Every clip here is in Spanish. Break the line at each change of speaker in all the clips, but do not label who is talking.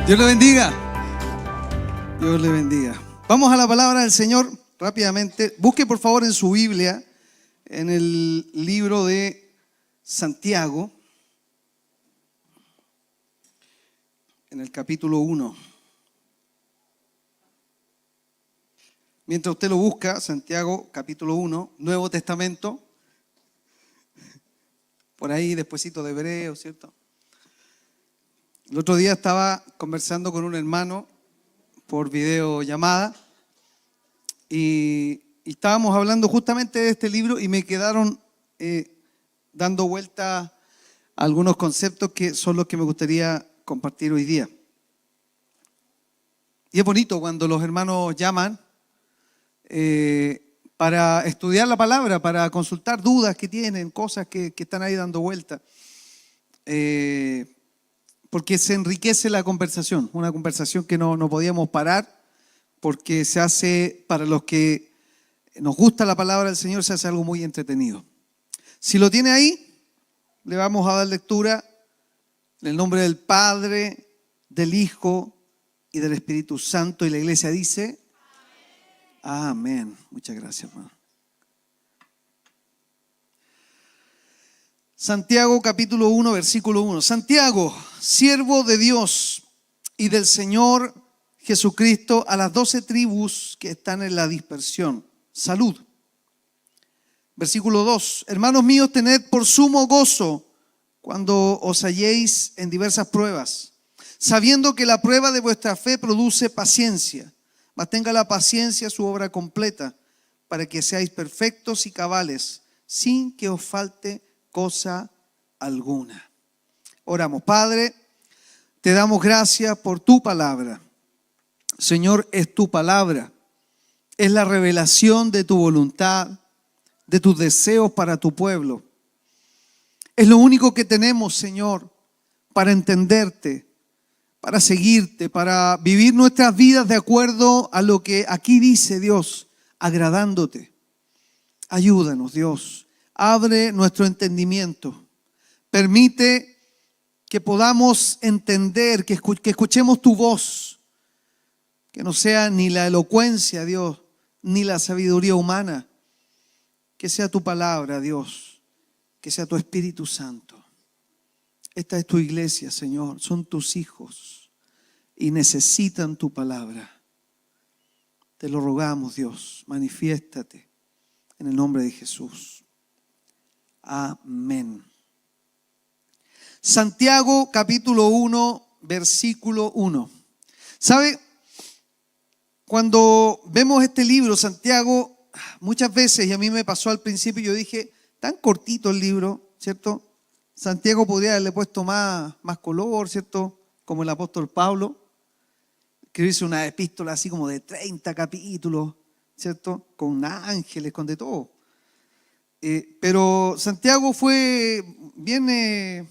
Dios le bendiga. Dios le bendiga. Vamos a la palabra del Señor rápidamente. Busque por favor en su Biblia, en el libro de Santiago, en el capítulo 1. Mientras usted lo busca, Santiago, capítulo 1, Nuevo Testamento. Por ahí, despuesito de Hebreos, ¿cierto? El otro día estaba conversando con un hermano por videollamada y estábamos hablando justamente de este libro y me quedaron dando vuelta a algunos conceptos que son los que me gustaría compartir hoy día. Y es bonito cuando los hermanos llaman para estudiar la palabra, para consultar dudas que tienen, cosas que están ahí dando vuelta. Porque se enriquece la conversación, una conversación que no podíamos parar, porque se hace, para los que nos gusta la palabra del Señor, se hace algo muy entretenido. Si lo tiene ahí, le vamos a dar lectura en el nombre del Padre, del Hijo y del Espíritu Santo, y la iglesia dice, amén. Muchas gracias, hermano. Santiago capítulo 1, versículo 1. Santiago, siervo de Dios y del Señor Jesucristo, a las 12 tribus que están en la dispersión. Salud. Versículo 2. Hermanos míos, tened por sumo gozo cuando os halléis en diversas pruebas, sabiendo que la prueba de vuestra fe produce paciencia. Mas tenga la paciencia su obra completa, para que seáis perfectos y cabales, sin que os falte cosa alguna. Oramos. Padre, te damos gracias por tu palabra. Señor, es tu palabra, es la revelación de tu voluntad, de tus deseos para tu pueblo. Es lo único que tenemos, Señor, para entenderte, para seguirte, para vivir nuestras vidas de acuerdo a lo que aquí dice Dios, agradándote. Ayúdanos, Dios. Abre nuestro entendimiento. Permite que podamos entender, que escuchemos tu voz. Que no sea ni la elocuencia, Dios, ni la sabiduría humana. Que sea tu palabra, Dios. Que sea tu Espíritu Santo. Esta es tu iglesia, Señor. Son tus hijos y necesitan tu palabra. Te lo rogamos, Dios. Manifiéstate en el nombre de Jesús. Amén. Santiago capítulo 1, versículo 1. ¿Sabe? Cuando vemos este libro, Santiago, muchas veces, y a mí me pasó al principio, yo dije, tan cortito el libro, ¿cierto? Santiago podría haberle puesto más color, ¿cierto? Como el apóstol Pablo, escribirse una epístola así como de 30 capítulos, ¿cierto? Con ángeles, con de todo. Pero Santiago fue bien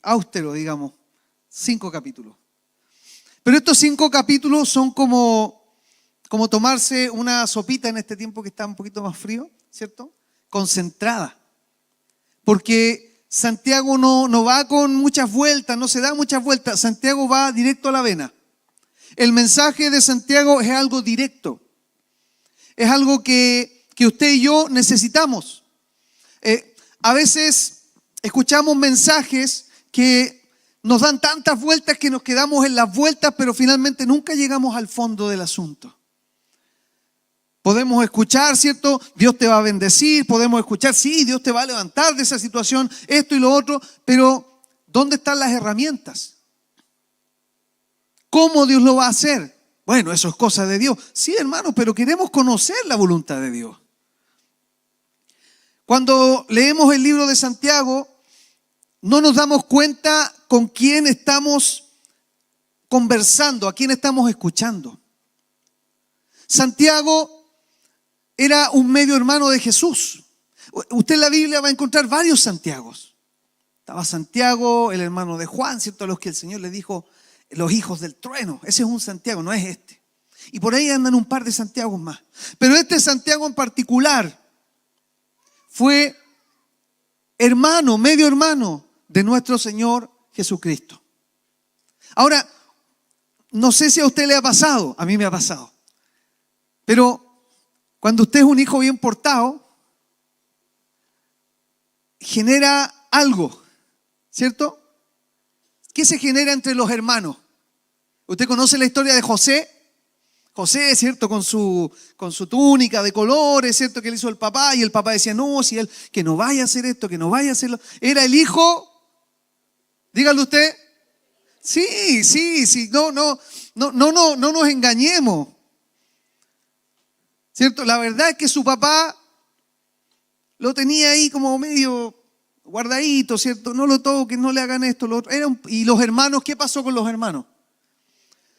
austero, digamos, 5 capítulos. Pero estos 5 capítulos son como tomarse una sopita en este tiempo que está un poquito más frío, ¿cierto? Concentrada. Porque Santiago no va con muchas vueltas, no se da muchas vueltas. Santiago va directo a la vena. El mensaje de Santiago es algo directo. Es algo que usted y yo necesitamos. A veces escuchamos mensajes que nos dan tantas vueltas que nos quedamos en las vueltas, pero finalmente nunca llegamos al fondo del asunto. Podemos escuchar, ¿cierto? Dios te va a bendecir, podemos escuchar, sí, Dios te va a levantar de esa situación, esto y lo otro, pero ¿dónde están las herramientas? ¿Cómo Dios lo va a hacer? Bueno, eso es cosa de Dios. Sí, hermano, pero queremos conocer la voluntad de Dios. Cuando leemos el libro de Santiago, no nos damos cuenta con quién estamos conversando, a quién estamos escuchando. Santiago era un medio hermano de Jesús. Usted en la Biblia va a encontrar varios Santiagos. Estaba Santiago, el hermano de Juan, ¿cierto? A los que el Señor le dijo, los hijos del trueno. Ese es un Santiago, no es este. Y por ahí andan un par de Santiagos más. Pero este Santiago en particular fue hermano, medio hermano de nuestro Señor Jesucristo. Ahora, no sé si a usted le ha pasado, a mí me ha pasado, pero cuando usted es un hijo bien portado, genera algo, ¿cierto? ¿Qué se genera entre los hermanos? ¿Usted conoce la historia de José? José, ¿cierto? Con su túnica de colores, ¿cierto? Que le hizo el papá, y el papá decía, no, si él, que no vaya a hacer esto, que no vaya a hacerlo. Era el hijo, dígalo usted. Sí, no nos engañemos. ¿Cierto? La verdad es que su papá lo tenía ahí como medio guardadito, ¿cierto? No lo toquen, no le hagan esto, lo otro. Y los hermanos, ¿qué pasó con los hermanos?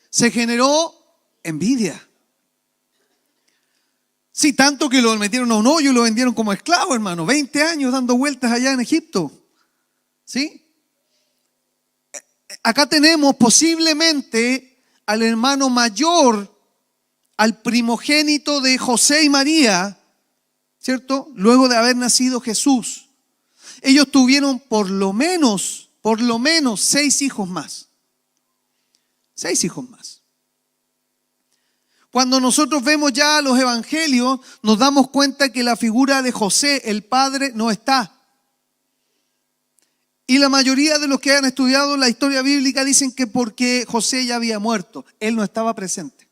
Se generó envidia. Sí, tanto que lo metieron a un hoyo y lo vendieron como esclavo, hermano. 20 años dando vueltas allá en Egipto. ¿Sí? Acá tenemos posiblemente al hermano mayor, al primogénito de José y María, ¿cierto? Luego de haber nacido Jesús. Ellos tuvieron por lo menos 6 hijos más. 6 hijos más. Cuando nosotros vemos ya los evangelios, nos damos cuenta que la figura de José, el padre, no está. Y la mayoría de los que han estudiado la historia bíblica dicen que porque José ya había muerto, él no estaba presente.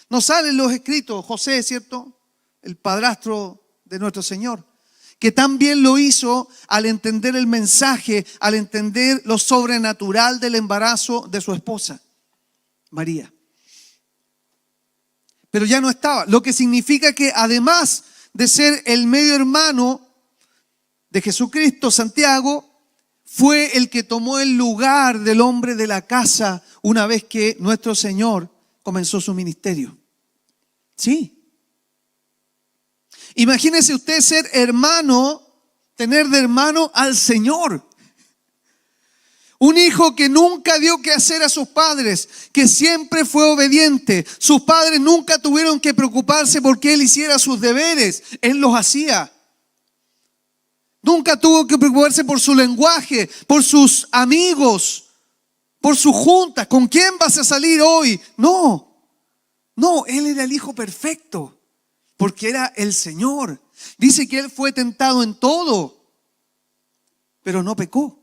No salen los escritos, José, ¿cierto? El padrastro de nuestro Señor, que también lo hizo al entender el mensaje, al entender lo sobrenatural del embarazo de su esposa, María. Pero ya no estaba, lo que significa que además de ser el medio hermano de Jesucristo, Santiago fue el que tomó el lugar del hombre de la casa una vez que nuestro Señor comenzó su ministerio. Sí. Imagínese usted ser hermano, tener de hermano al Señor. Un hijo que nunca dio que hacer a sus padres, que siempre fue obediente. Sus padres nunca tuvieron que preocuparse porque él hiciera sus deberes. Él los hacía. Nunca tuvo que preocuparse por su lenguaje, por sus amigos, por sus juntas. ¿Con quién vas a salir hoy? No, él era el hijo perfecto, porque era el Señor. Dice que él fue tentado en todo, pero no pecó.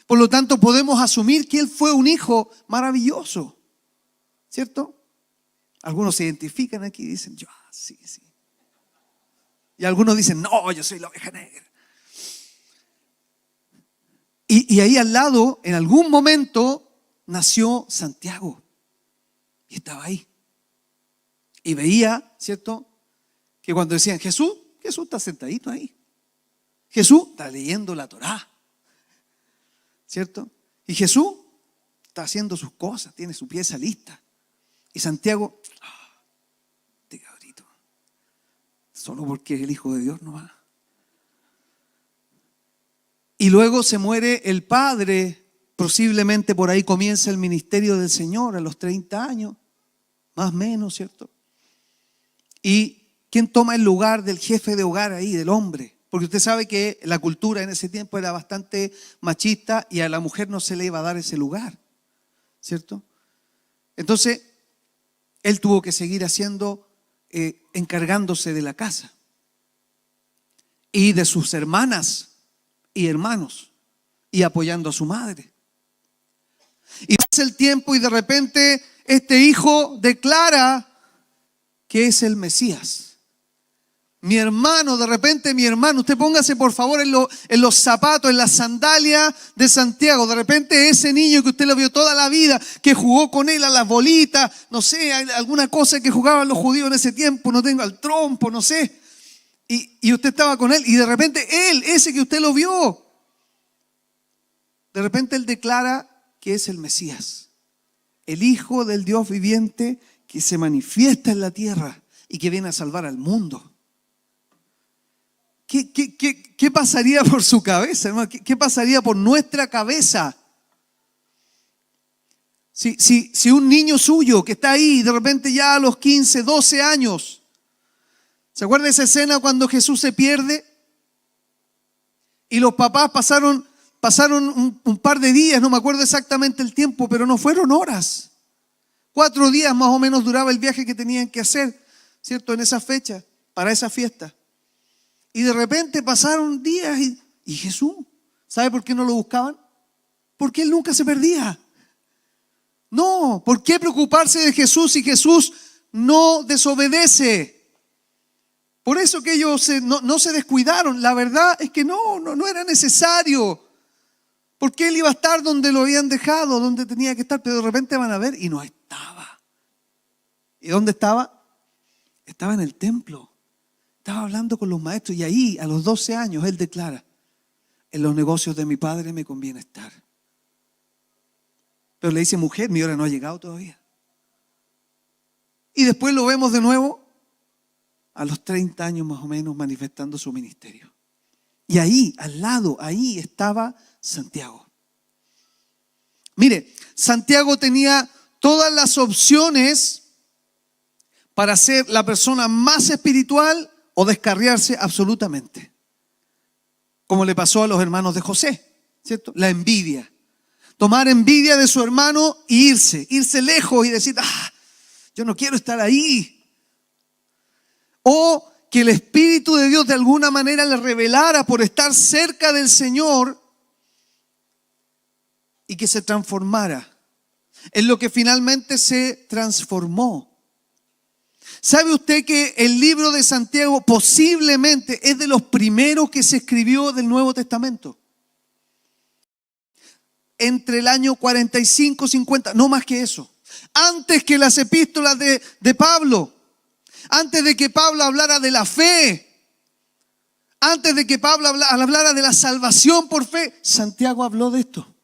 Por lo tanto, podemos asumir que él fue un hijo maravilloso, ¿cierto? Algunos se identifican aquí y dicen, yo, sí. Y algunos dicen, no, yo soy la oveja negra. Y ahí al lado, en algún momento, nació Santiago. Y estaba ahí. Y veía, ¿cierto? Que cuando decían, Jesús está sentadito ahí. Jesús está leyendo la Torá. ¿Cierto? Y Jesús está haciendo sus cosas, tiene su pieza lista. Y Santiago, este cabrito, solo porque es el Hijo de Dios no va. Y luego se muere el padre, posiblemente por ahí comienza el ministerio del Señor a los 30 años, más o menos, ¿cierto? ¿Y quién toma el lugar del jefe de hogar ahí, del hombre? Porque usted sabe que la cultura en ese tiempo era bastante machista y a la mujer no se le iba a dar ese lugar, ¿cierto? Entonces, él tuvo que seguir encargándose de la casa y de sus hermanas y hermanos y apoyando a su madre. Y pasa el tiempo y de repente este hijo declara que es el Mesías. Mi hermano, usted póngase por favor en los zapatos, en las sandalias de Santiago. De repente ese niño que usted lo vio toda la vida, que jugó con él a las bolitas, no sé, alguna cosa que jugaban los judíos en ese tiempo, no tengo al trompo, no sé. Y usted estaba con él y de repente él, ese que usted lo vio, de repente él declara que es el Mesías, el Hijo del Dios viviente que se manifiesta en la tierra y que viene a salvar al mundo. ¿Qué pasaría por su cabeza, hermano? ¿Qué pasaría por nuestra cabeza? Si un niño suyo que está ahí, de repente ya a los 15, 12 años, ¿se acuerda de esa escena cuando Jesús se pierde? Y los papás pasaron pasaron un par de días, no me acuerdo exactamente el tiempo, pero no fueron horas. 4 días más o menos duraba el viaje que tenían que hacer, ¿cierto? En esa fecha, para esa fiesta. Y de repente pasaron días y Jesús, ¿sabe por qué no lo buscaban? Porque Él nunca se perdía. No, ¿por qué preocuparse de Jesús si Jesús no desobedece? Por eso que ellos no se descuidaron. La verdad es que no era necesario. Porque Él iba a estar donde lo habían dejado, donde tenía que estar, pero de repente van a ver y no estaba. ¿Y dónde estaba? Estaba en el templo. Estaba hablando con los maestros y ahí, a los 12 años, Él declara: en los negocios de mi padre me conviene estar. Pero le dice: mujer, mi hora no ha llegado todavía. Y después lo vemos de nuevo a los 30 años más o menos manifestando su ministerio. Y ahí, al lado, ahí estaba Santiago. Mire, Santiago tenía todas las opciones para ser la persona más espiritual o descarriarse absolutamente. Como le pasó a los hermanos de José, ¿cierto? La envidia. Tomar envidia de su hermano e irse lejos y decir: yo no quiero estar ahí. O que el Espíritu de Dios de alguna manera le revelara por estar cerca del Señor y que se transformara en lo que finalmente se transformó. ¿Sabe usted que el libro de Santiago posiblemente es de los primeros que se escribió del Nuevo Testamento? Entre el año 45, 50, no más que eso. Antes que las epístolas de Pablo, antes de que Pablo hablara de la fe, antes de que Pablo hablara de la salvación por fe, Santiago habló de esto.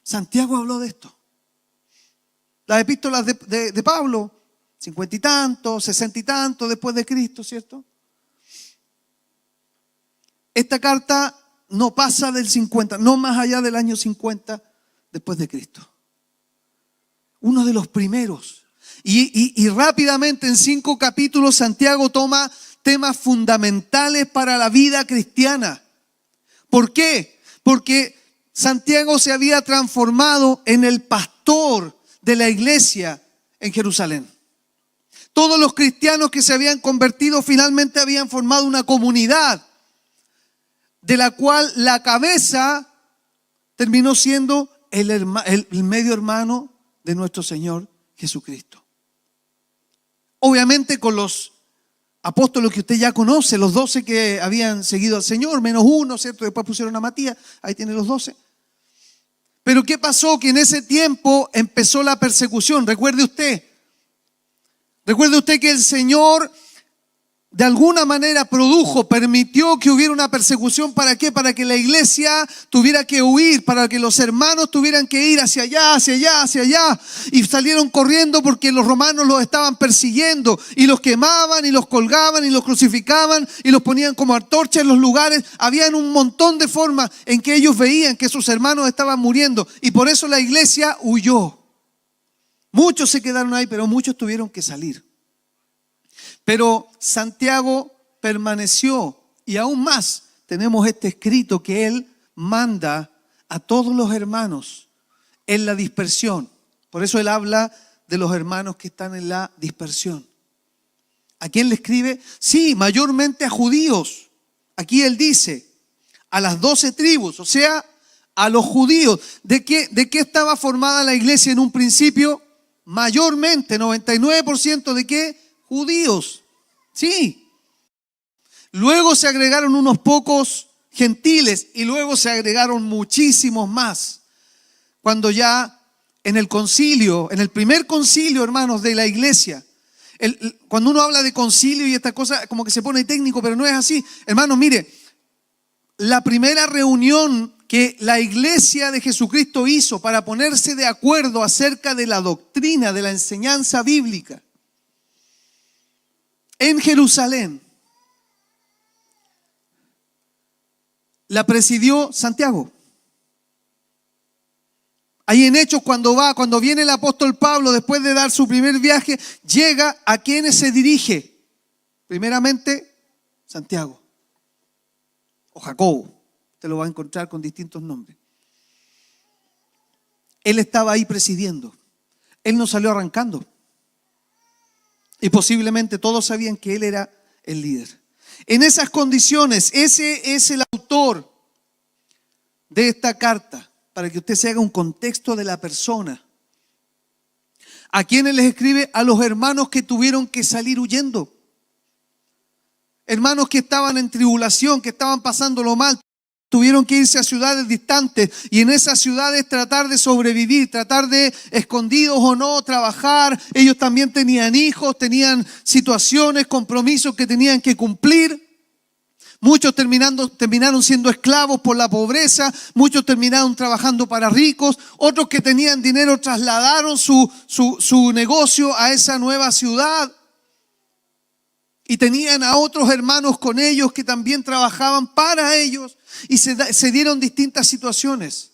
Santiago habló de esto. Las epístolas de Pablo, 50 y tanto, 60 y tanto después de Cristo, ¿cierto? Esta carta no pasa del 50, no más allá del año 50 después de Cristo. Uno de los primeros. Y rápidamente en 5 capítulos Santiago toma temas fundamentales para la vida cristiana. ¿Por qué? Porque Santiago se había transformado en el pastor de la iglesia en Jerusalén. Todos los cristianos que se habían convertido finalmente habían formado una comunidad de la cual la cabeza terminó siendo el medio hermano de nuestro Señor Jesucristo. Obviamente con los apóstoles que usted ya conoce, los 12 que habían seguido al Señor, menos uno, ¿cierto? Después pusieron a Matías, ahí tiene los 12. Pero ¿qué pasó? Que en ese tiempo empezó la persecución. Recuerde usted que el Señor de alguna manera permitió que hubiera una persecución. ¿Para qué? Para que la iglesia tuviera que huir, para que los hermanos tuvieran que ir hacia allá, hacia allá, hacia allá. Y salieron corriendo porque los romanos los estaban persiguiendo y los quemaban y los colgaban y los crucificaban y los ponían como antorchas en los lugares. Habían un montón de formas en que ellos veían que sus hermanos estaban muriendo y por eso la iglesia huyó. Muchos se quedaron ahí, pero muchos tuvieron que salir. Pero Santiago permaneció y aún más tenemos este escrito que él manda a todos los hermanos en la dispersión. Por eso él habla de los hermanos que están en la dispersión. ¿A quién le escribe? Sí, mayormente a judíos. Aquí él dice a las 12 tribus, o sea, a los judíos. ¿De qué estaba formada la iglesia en un principio? Mayormente, 99% de qué? Judíos, sí. Luego se agregaron unos pocos gentiles y luego se agregaron muchísimos más. Cuando ya en el concilio, en el primer concilio, hermanos, de la iglesia, cuando uno habla de concilio y esta cosa como que se pone técnico, pero no es así. Hermanos, mire, la primera reunión que la iglesia de Jesucristo hizo para ponerse de acuerdo acerca de la doctrina, de la enseñanza bíblica, en Jerusalén, la presidió Santiago. Ahí en Hechos, cuando viene el apóstol Pablo, después de dar su primer viaje, llega a quienes se dirige. Primeramente, Santiago o Jacobo. Usted lo va a encontrar con distintos nombres. Él estaba ahí presidiendo. Él no salió arrancando. Y posiblemente todos sabían que él era el líder. En esas condiciones, ese es el autor de esta carta, para que usted se haga un contexto de la persona. ¿A quiénes les escribe? A los hermanos que tuvieron que salir huyendo. Hermanos que estaban en tribulación, que estaban pasándolo mal. Tuvieron que irse a ciudades distantes y en esas ciudades tratar de sobrevivir, tratar de, escondidos o no, trabajar. Ellos también tenían hijos, tenían situaciones, compromisos que tenían que cumplir. Muchos terminaron siendo esclavos por la pobreza, muchos terminaron trabajando para ricos, otros que tenían dinero trasladaron su negocio a esa nueva ciudad. Y tenían a otros hermanos con ellos que también trabajaban para ellos. Y se dieron distintas situaciones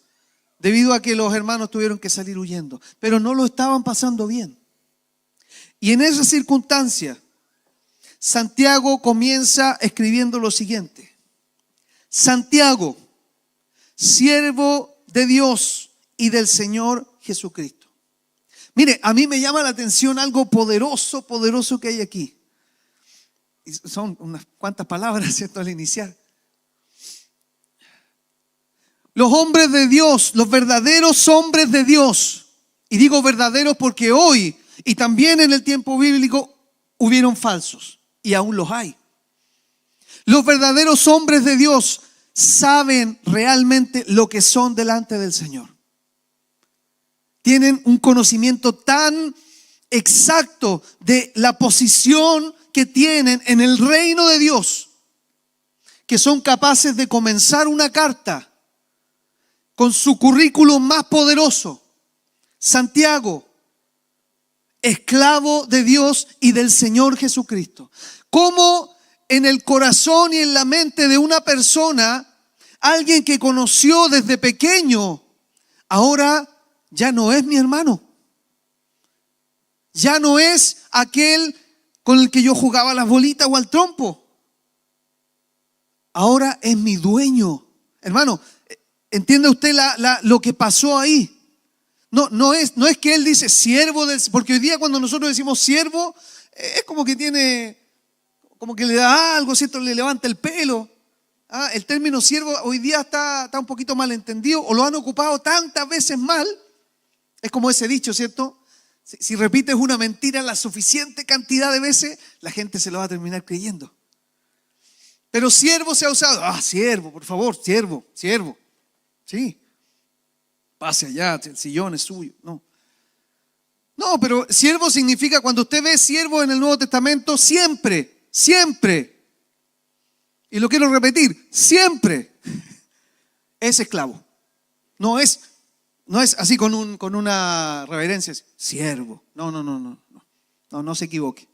debido a que los hermanos tuvieron que salir huyendo. Pero no lo estaban pasando bien. Y en esa circunstancia, Santiago comienza escribiendo lo siguiente. Santiago, siervo de Dios y del Señor Jesucristo. Mire, a mí me llama la atención algo poderoso que hay aquí. Son unas cuantas palabras, ¿cierto? Al iniciar. Los hombres de Dios, los verdaderos hombres de Dios, y digo verdaderos porque hoy y también en el tiempo bíblico hubieron falsos y aún los hay. Los verdaderos hombres de Dios saben realmente lo que son delante del Señor. Tienen un conocimiento tan exacto de la posición que tienen en el reino de Dios, que son capaces de comenzar una carta con su currículum más poderoso. Santiago, esclavo de Dios y del Señor Jesucristo. Cómo en el corazón y en la mente de una persona, alguien que conoció desde pequeño, ahora ya no es mi hermano. Ya no es aquel con el que yo jugaba a las bolitas o al trompo. Ahora es mi dueño. Hermano, ¿entiende usted lo que pasó ahí? No es que él dice siervo del, porque hoy día cuando nosotros decimos siervo, es como que como que le da algo, ¿cierto? Le levanta el pelo. El término siervo hoy día está un poquito mal entendido, o lo han ocupado tantas veces mal. Es como ese dicho, ¿cierto? Si repites una mentira la suficiente cantidad de veces, la gente se lo va a terminar creyendo. Pero siervo se ha usado. Siervo, por favor, siervo. Sí. Pase allá, el sillón es suyo. No, pero siervo significa, cuando usted ve siervo en el Nuevo Testamento, siempre. Y lo quiero repetir, siempre es esclavo. No es así con una reverencia. Siervo. No se equivoque.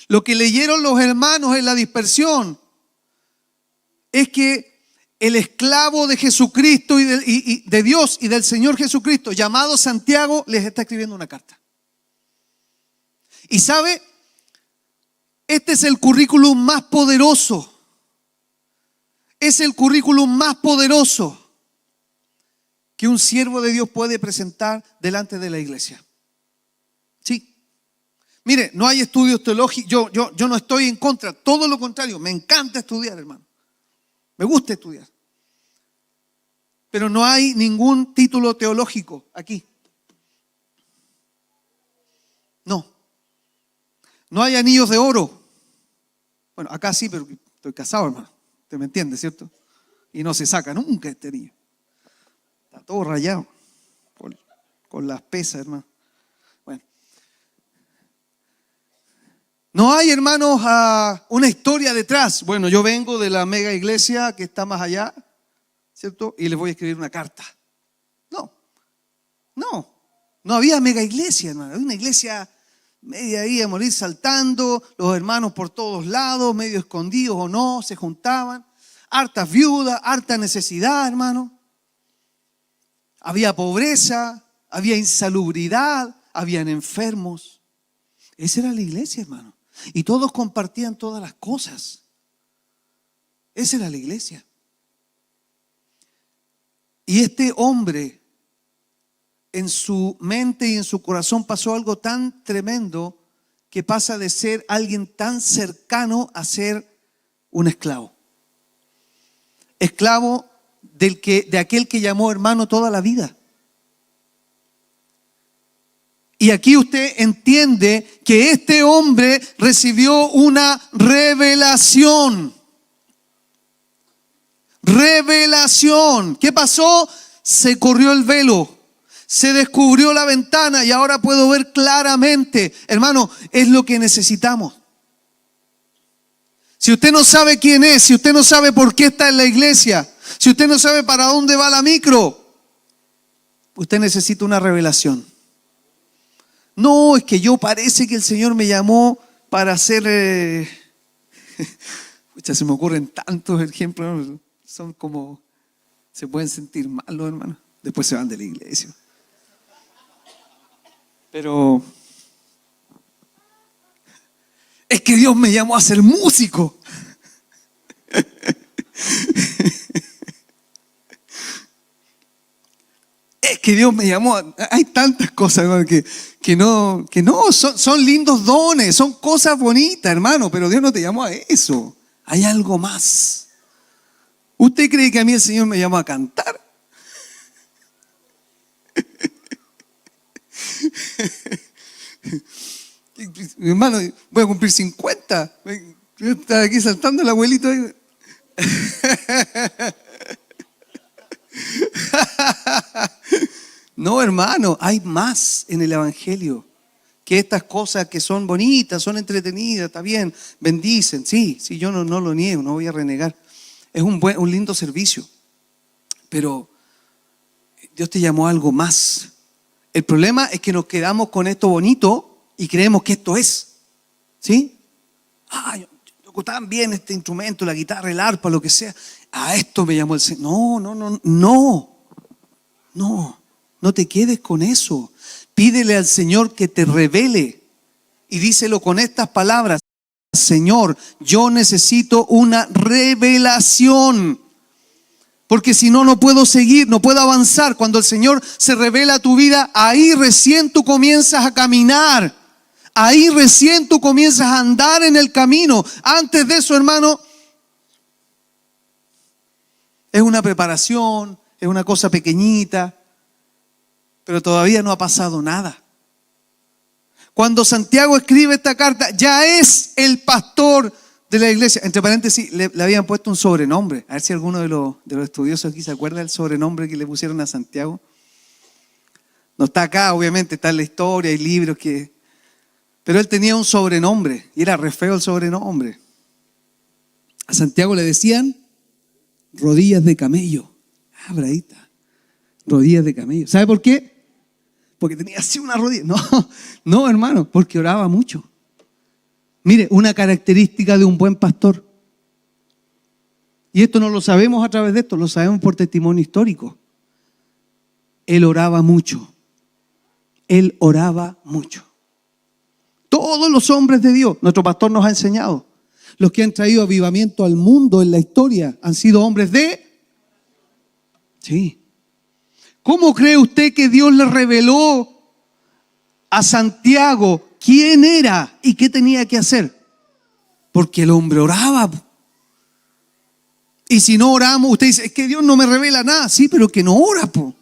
Lo que leyeron los hermanos en la dispersión es que el esclavo de Jesucristo y de Dios y del Señor Jesucristo, llamado Santiago, les está escribiendo una carta. Y sabe, este es el currículum más poderoso. Es el currículum más poderoso que un siervo de Dios puede presentar delante de la iglesia. Sí. Mire, no hay estudios teológicos. Yo no estoy en contra, todo lo contrario. Me encanta estudiar, hermano. Me gusta estudiar. Pero no hay ningún título teológico aquí. No hay anillos de oro. Bueno, acá sí, pero estoy casado, hermano. Usted me entiende, ¿cierto? Y no se saca nunca este anillo. Está todo rayado con las pesas, hermano. Bueno. No hay, hermanos, una historia detrás. Bueno, yo vengo de la mega iglesia que está más allá, ¿cierto? Y les voy a escribir una carta. No había mega iglesia, hermano. Había una iglesia media ahí a morir saltando, los hermanos por todos lados, medio escondidos o no, se juntaban. Hartas viudas, harta necesidad, hermano. Había pobreza, había insalubridad, habían enfermos. Esa era la iglesia, hermano. Y todos compartían todas las cosas. Esa era la iglesia. Y este hombre en su mente y en su corazón pasó algo tan tremendo que pasa de ser alguien tan cercano a ser un esclavo. Esclavo de aquel que llamó hermano toda la vida. Y aquí usted entiende que este hombre recibió una revelación. Revelación. ¿Qué pasó? Se corrió el velo. Se descubrió la ventana y ahora puedo ver claramente. Hermano, es lo que necesitamos. Si usted no sabe quién es, si usted no sabe por qué está en la iglesia, si usted no sabe para dónde va la micro, usted necesita una revelación. No, es que yo parece que el Señor me llamó para hacer... se me ocurren tantos ejemplos, son como... Se pueden sentir mal los hermanos, después se van de la iglesia. Pero... es que Dios me llamó a ser músico. Es que Dios me llamó. Hay tantas cosas, hermano, que no, son lindos dones, son cosas bonitas, hermano, pero Dios no te llamó a eso. Hay algo más. ¿Usted cree que a mí el Señor me llamó a cantar? Mi hermano, voy a cumplir 50. Yo estaba aquí saltando el abuelito ahí. No, hermano, hay más en el Evangelio que estas cosas que son bonitas, son entretenidas, está bien, bendicen. Sí, yo no lo niego, no voy a renegar. Es un lindo servicio, pero Dios te llamó a algo más. El problema es que nos quedamos con esto bonito y creemos que esto es. ¿Sí? Yo toco tan bien este instrumento, la guitarra, el arpa, lo que sea. A esto me llamó el Señor. No te quedes con eso. Pídele al Señor que te revele. Y díselo con estas palabras. Señor, yo necesito una revelación. Porque si no, no puedo seguir, no puedo avanzar. Cuando el Señor se revela a tu vida, ahí recién tú comienzas a caminar. Ahí recién tú comienzas a andar en el camino. Antes de eso, hermano, es una preparación, es una cosa pequeñita, pero todavía no ha pasado nada. Cuando Santiago escribe esta carta, ya es el pastor de la iglesia. Entre paréntesis, le habían puesto un sobrenombre. A ver si alguno de los estudiosos aquí se acuerda del sobrenombre que le pusieron a Santiago. No está acá, obviamente, está en la historia, hay libros que... Pero él tenía un sobrenombre y era re feo el sobrenombre. A Santiago le decían rodillas de camello. Bradita, rodillas de camello. ¿Sabe por qué? Porque tenía así una rodilla. No, hermano, porque oraba mucho. Mire, una característica de un buen pastor. Y esto no lo sabemos a través de esto, lo sabemos por testimonio histórico. Él oraba mucho. Él oraba mucho. Todos los hombres de Dios, nuestro pastor nos ha enseñado, los que han traído avivamiento al mundo en la historia han sido hombres de... Sí. ¿Cómo cree usted que Dios le reveló a Santiago quién era y qué tenía que hacer? Porque el hombre oraba. Y si no oramos, usted dice, es que Dios no me revela nada. Sí, pero que no ora, po.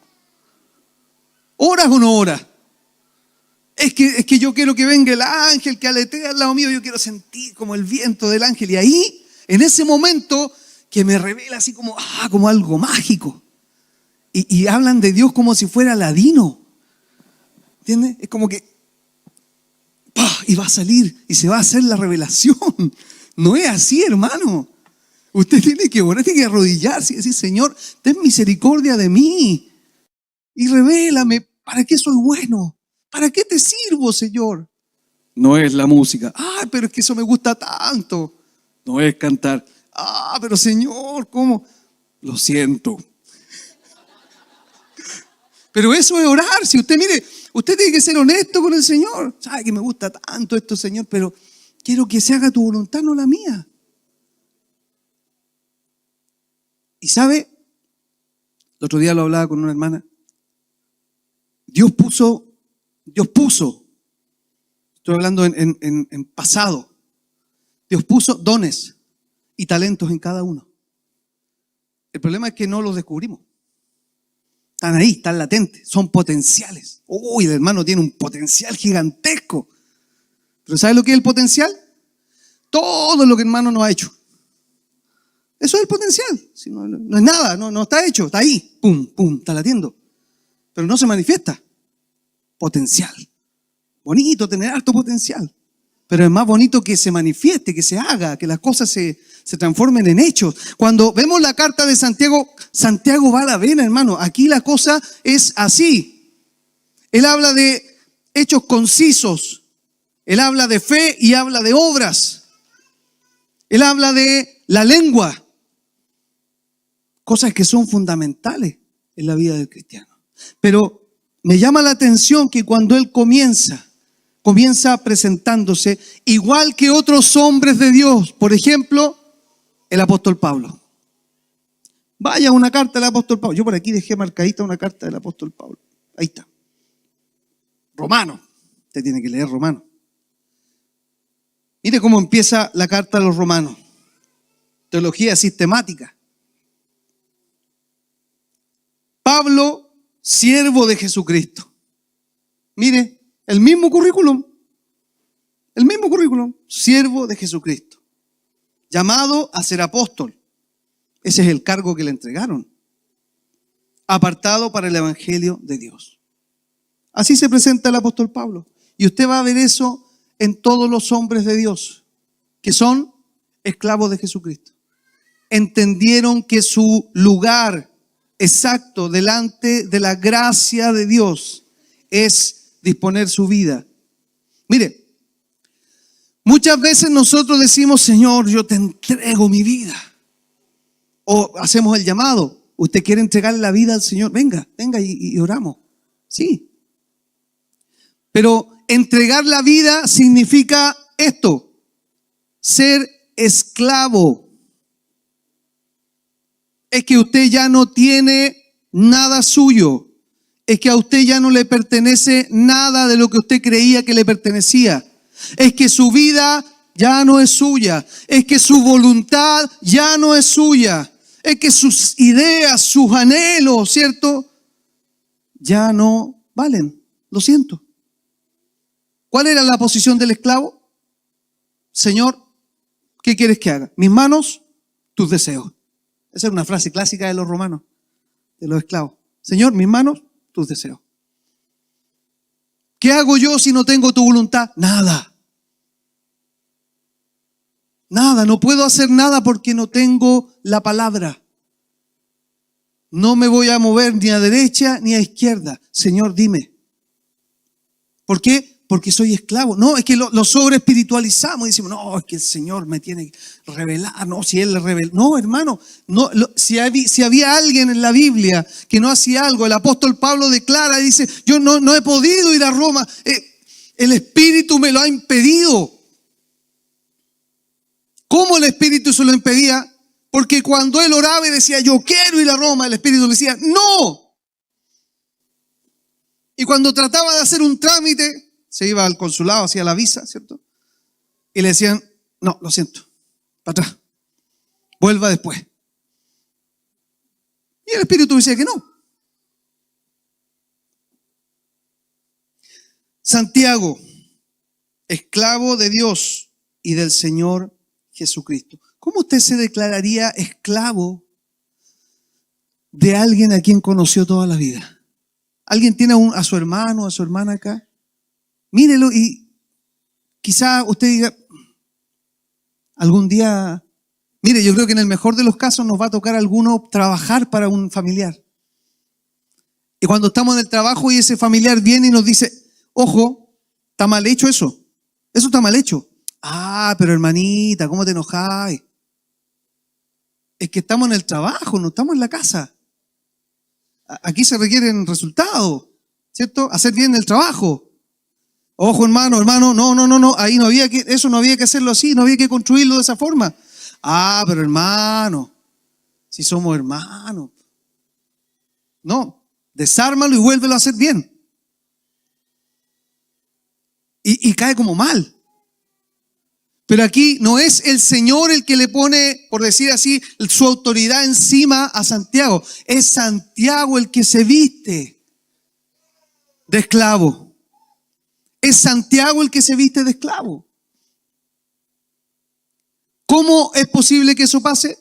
¿Oras o no oras? Es que yo quiero que venga el ángel que aletea al lado mío. Yo quiero sentir como el viento del ángel. Y ahí, en ese momento, que me revela así como algo mágico. Y hablan de Dios como si fuera Aladino. ¿Entiendes? Es como que y va a salir y se va a hacer la revelación. No es así, hermano. Usted tiene que orar, tiene que arrodillarse y decir, Señor, ten misericordia de mí y revélame para qué soy bueno. ¿Para qué te sirvo, Señor? No es la música. Pero es que eso me gusta tanto. No es cantar. Pero Señor, ¿cómo? Lo siento. Pero eso es orar. Si usted, mire, usted tiene que ser honesto con el Señor. Sabe que me gusta tanto esto, Señor, pero quiero que se haga tu voluntad, no la mía. Y sabe, el otro día lo hablaba con una hermana. Dios puso, estoy hablando en pasado, Dios puso dones y talentos en cada uno. El problema es que no los descubrimos. Están ahí, están latentes, son potenciales. Uy, el hermano tiene un potencial gigantesco. ¿Pero sabe lo que es el potencial? Todo lo que el hermano no ha hecho. Eso es el potencial. Si no es nada, no está hecho, está ahí. Pum, pum, está latiendo. Pero no se manifiesta. Potencial. Bonito tener alto potencial. Pero es más bonito que se manifieste, que se haga, que las cosas se transformen en hechos. Cuando vemos la carta de Santiago, Santiago va a la vena, hermano. Aquí la cosa es así. Él habla de hechos concisos. Él habla de fe y habla de obras. Él habla de la lengua. Cosas que son fundamentales en la vida del cristiano. Pero me llama la atención que cuando él comienza presentándose igual que otros hombres de Dios. Por ejemplo, el apóstol Pablo. Vaya una carta del apóstol Pablo. Yo por aquí dejé marcadita una carta del apóstol Pablo. Ahí está. Romano. Usted tiene que leer Romano. Mire cómo empieza la carta a los romanos. Teología sistemática. Pablo, siervo de Jesucristo. Mire, el mismo currículum, siervo de Jesucristo, llamado a ser apóstol. Ese es el cargo que le entregaron. Apartado para el evangelio de Dios. Así se presenta el apóstol Pablo. Y usted va a ver eso en todos los hombres de Dios, que son esclavos de Jesucristo. Entendieron que su lugar exacto delante de la gracia de Dios es disponer su vida. Mire, muchas veces nosotros decimos, Señor, yo te entrego mi vida. O hacemos el llamado. ¿Usted quiere entregarle la vida al Señor? Venga y oramos. Sí. Pero entregar la vida significa esto: ser esclavo. Es que usted ya no tiene nada suyo. Es que a usted ya no le pertenece nada de lo que usted creía que le pertenecía. Es que su vida ya no es suya. Es que su voluntad ya no es suya. Es que sus ideas, sus anhelos, ¿cierto? Ya no valen. Lo siento. ¿Cuál era la posición del esclavo? Señor, ¿qué quieres que haga? Mis manos, tus deseos. Esa es una frase clásica de los romanos, de los esclavos. Señor, mis manos, tus deseos. ¿Qué hago yo si no tengo tu voluntad? Nada. Nada, no puedo hacer nada porque no tengo la palabra. No me voy a mover ni a derecha ni a izquierda. Señor, dime. ¿Por qué? Porque soy esclavo. No, es que lo sobreespiritualizamos y decimos, no, es que el Señor me tiene que revelar. No, si Él le revela. No, hermano, no, si había alguien en la Biblia que no hacía algo, el apóstol Pablo declara y dice, yo no he podido ir a Roma. El Espíritu me lo ha impedido. ¿Cómo el Espíritu se lo impedía? Porque cuando él oraba y decía, yo quiero ir a Roma, el Espíritu le decía, no. Y cuando trataba de hacer un trámite, se iba al consulado, hacía la visa, ¿cierto? Y le decían, no, lo siento, para atrás, vuelva después. Y el Espíritu decía que no. Santiago, esclavo de Dios y del Señor Jesucristo. ¿Cómo usted se declararía esclavo de alguien a quien conoció toda la vida? ¿Alguien tiene a su hermano, a su hermana acá? Mírelo y quizá usted diga, algún día, mire, yo creo que en el mejor de los casos nos va a tocar a alguno trabajar para un familiar. Y cuando estamos en el trabajo y ese familiar viene y nos dice, ojo, está mal hecho eso. Eso está mal hecho. Ah, pero hermanita, ¿cómo te enojáis? Es que estamos en el trabajo, no estamos en la casa. Aquí se requieren resultados, ¿cierto? Hacer bien el trabajo. Ojo, hermano, no, ahí no había que, eso no había que hacerlo así, no había que construirlo de esa forma. Ah, pero hermano, si somos hermanos. No, desármalo y vuélvelo a hacer bien. y cae como mal. Pero aquí no es el Señor el que le pone, por decir así, su autoridad encima a Santiago. Es Santiago el que se viste de esclavo. Es Santiago el que se viste de esclavo. ¿Cómo es posible que eso pase?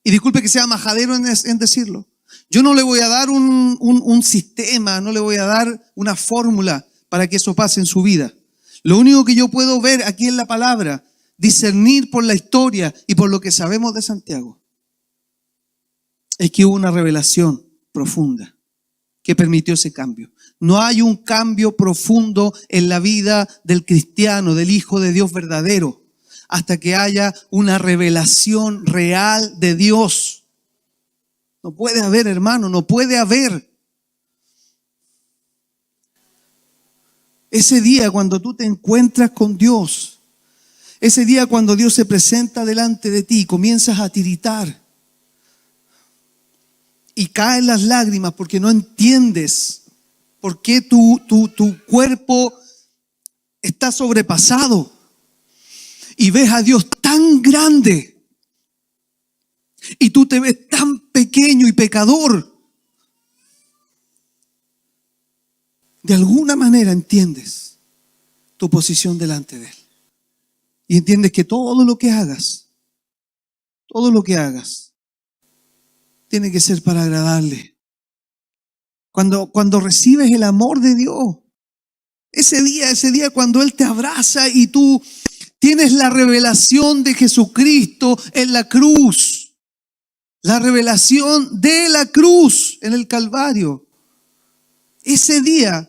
Y disculpe que sea majadero en decirlo. Yo no le voy a dar un sistema, no le voy a dar una fórmula para que eso pase en su vida. Lo único que yo puedo ver aquí en la palabra, discernir por la historia y por lo que sabemos de Santiago, es que hubo una revelación profunda que permitió ese cambio. No hay un cambio profundo en la vida del cristiano, del Hijo de Dios verdadero, hasta que haya una revelación real de Dios. No puede haber, hermano, no puede haber. Ese día cuando tú te encuentras con Dios, ese día cuando Dios se presenta delante de ti y comienzas a tiritar y caen las lágrimas porque no entiendes por qué tu cuerpo está sobrepasado y ves a Dios tan grande y tú te ves tan pequeño y pecador. De alguna manera entiendes tu posición delante de Él. Y entiendes que todo lo que hagas, tiene que ser para agradarle. Cuando recibes el amor de Dios, ese día cuando Él te abraza y tú tienes la revelación de Jesucristo en la cruz, la revelación de la cruz en el Calvario, ese día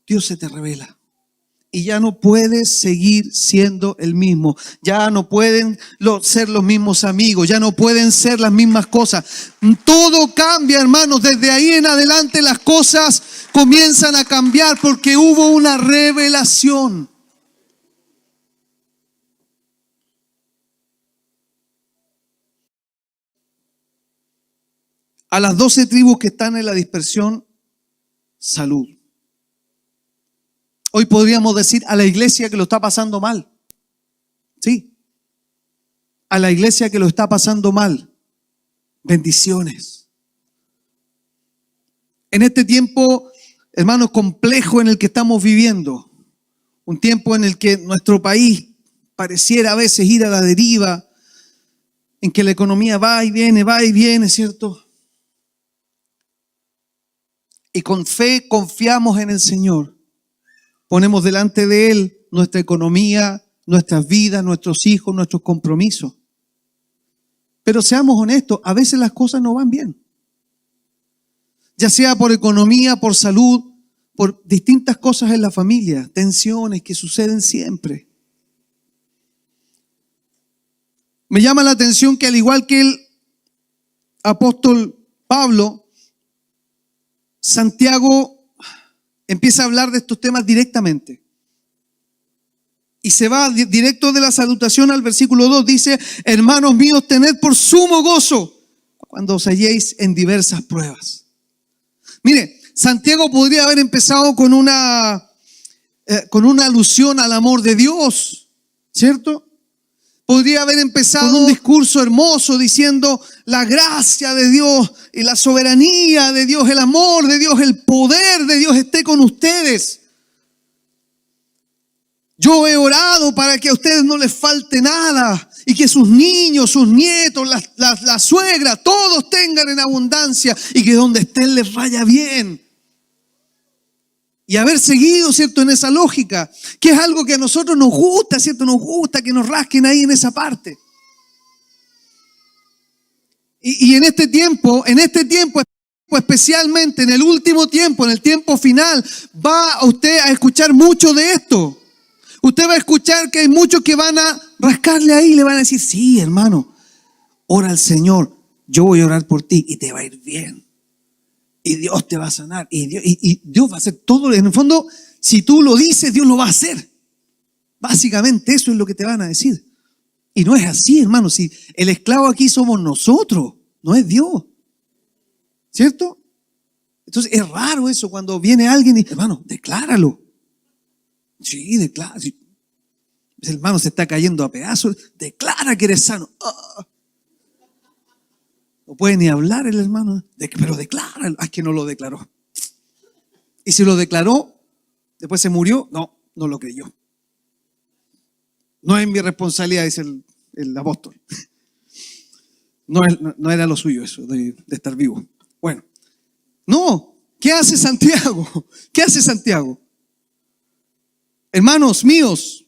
Dios se te revela y ya no puedes seguir siendo el mismo. Ya no pueden ser los mismos amigos, ya no pueden ser las mismas cosas. Todo cambia, hermanos. Desde ahí en adelante las cosas comienzan a cambiar porque hubo una revelación. A las 12 tribus que están en la dispersión, salud. Hoy podríamos decir a la iglesia que lo está pasando mal. Sí. A la iglesia que lo está pasando mal. Bendiciones. En este tiempo, hermanos, complejo en el que estamos viviendo, un tiempo en el que nuestro país pareciera a veces ir a la deriva, en que la economía va y viene, ¿cierto? Y con fe confiamos en el Señor. Ponemos delante de Él nuestra economía, nuestras vidas, nuestros hijos, nuestros compromisos. Pero seamos honestos, a veces las cosas no van bien. Ya sea por economía, por salud, por distintas cosas en la familia, tensiones que suceden siempre. Me llama la atención que al igual que el apóstol Pablo, Santiago empieza a hablar de estos temas directamente. Y se va directo de la salutación al versículo 2. Dice: hermanos míos, tened por sumo gozo cuando os halléis en diversas pruebas. Mire, Santiago podría haber empezado con una alusión al amor de Dios, ¿cierto? Podría haber empezado con un discurso hermoso diciendo la gracia de Dios y la soberanía de Dios, el amor de Dios, el poder de Dios esté con ustedes. Yo he orado para que a ustedes no les falte nada y que sus niños, sus nietos, la suegra, todos tengan en abundancia y que donde estén les vaya bien. Y haber seguido, ¿cierto?, en esa lógica, que es algo que a nosotros nos gusta, ¿cierto? Nos gusta que nos rasquen ahí en esa parte. Y en este tiempo, especialmente en el último tiempo, en el tiempo final, va usted a escuchar mucho de esto. Usted va a escuchar que hay muchos que van a rascarle ahí y le van a decir: sí, hermano, ora al Señor, yo voy a orar por ti y te va a ir bien. Y Dios te va a sanar. Y Dios va a hacer todo. En el fondo, si tú lo dices, Dios lo va a hacer. Básicamente eso es lo que te van a decir. Y no es así, hermano. Si el esclavo aquí somos nosotros, no es Dios. ¿Cierto? Entonces es raro eso cuando viene alguien y dice: hermano, decláralo. Sí, declara. Sí. El hermano se está cayendo a pedazos. Declara que eres sano. Ah. No puede ni hablar el hermano. Pero declara. Es que no lo declaró. Y si lo declaró, después se murió. No, no lo creyó. No es mi responsabilidad, dice el apóstol. No era lo suyo eso, de estar vivo. Bueno, no. ¿Qué hace Santiago? ¿Qué hace Santiago? Hermanos míos,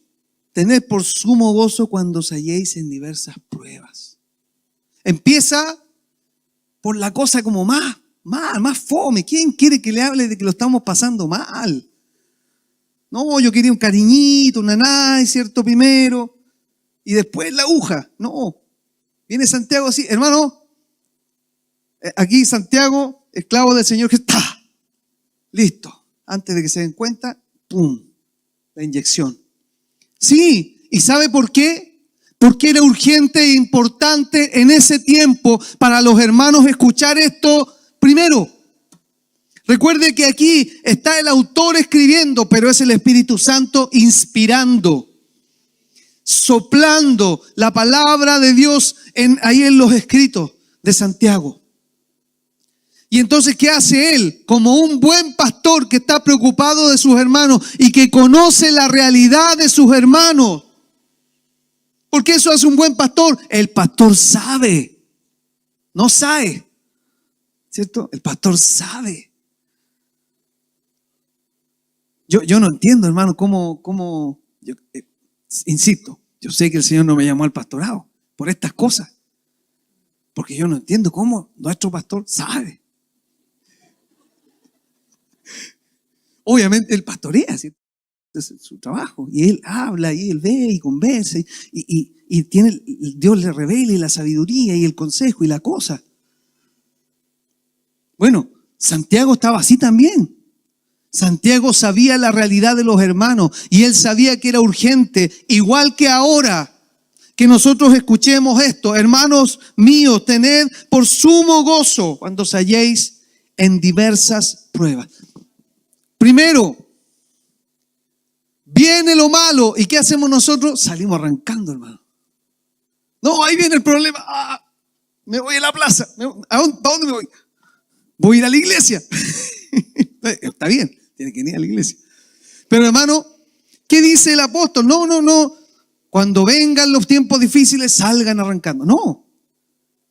tened por sumo gozo cuando os halléis en diversas pruebas. Empieza por la cosa como más fome. ¿Quién quiere que le hable de que lo estamos pasando mal? No, yo quería un cariñito, una nada, ¿cierto? Primero, y después la aguja. No, viene Santiago así, hermano, aquí Santiago, esclavo del Señor, que está listo. Antes de que se den cuenta, ¡pum!, la inyección. Sí, ¿y sabe por qué? Porque era urgente e importante en ese tiempo para los hermanos escuchar esto primero. Recuerde que aquí está el autor escribiendo, pero es el Espíritu Santo inspirando, soplando la palabra de Dios ahí en los escritos de Santiago. Y entonces, ¿qué hace él? Como un buen pastor que está preocupado de sus hermanos y que conoce la realidad de sus hermanos. Porque eso hace un buen pastor. El pastor sabe, no sabe, ¿cierto? El pastor sabe. Yo no entiendo, hermano, cómo insisto, yo sé que el Señor no me llamó al pastorado por estas cosas. Porque yo no entiendo cómo nuestro pastor sabe. Obviamente él pastorea, ¿cierto? Es su trabajo. Y él habla, y él ve, y conversa, y tiene, Dios le revela la sabiduría, y el consejo, y la cosa. Bueno, Santiago estaba así también. Santiago sabía la realidad de los hermanos, y él sabía que era urgente, igual que ahora, que nosotros escuchemos esto. Hermanos míos, tened por sumo gozo cuando os halléis en diversas pruebas. Primero, viene lo malo. ¿Y qué hacemos nosotros? Salimos arrancando, hermano. No, ahí viene el problema. Me voy a la plaza. ¿A dónde me voy? Voy a ir a la iglesia. Está bien, tiene que ir a la iglesia. Pero hermano, ¿qué dice el apóstol? No. Cuando vengan los tiempos difíciles, salgan arrancando. No.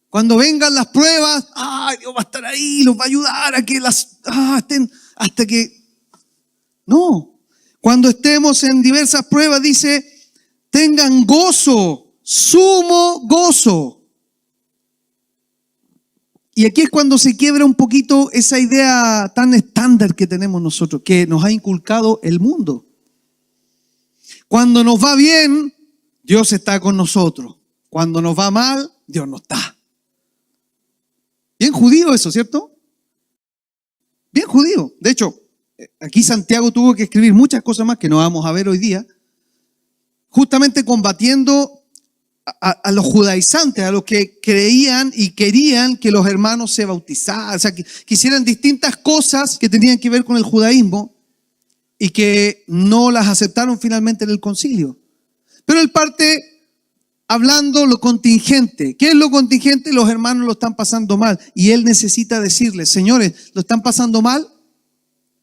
Cuando vengan las pruebas, Dios va a estar ahí, los va a ayudar a que las estén hasta que... No. Cuando estemos en diversas pruebas, dice, tengan gozo, sumo gozo. Y aquí es cuando se quiebra un poquito esa idea tan estándar que tenemos nosotros, que nos ha inculcado el mundo. Cuando nos va bien, Dios está con nosotros. Cuando nos va mal, Dios no está. Bien judío eso, ¿cierto? Bien judío. De hecho, aquí Santiago tuvo que escribir muchas cosas más que no vamos a ver hoy día, justamente combatiendo a los judaizantes, a los que creían y querían que los hermanos se bautizaran, o sea, que hicieran distintas cosas que tenían que ver con el judaísmo y que no las aceptaron finalmente en el concilio. Pero él parte hablando lo contingente. ¿Qué es lo contingente? Los hermanos lo están pasando mal y él necesita decirles, señores, ¿lo están pasando mal?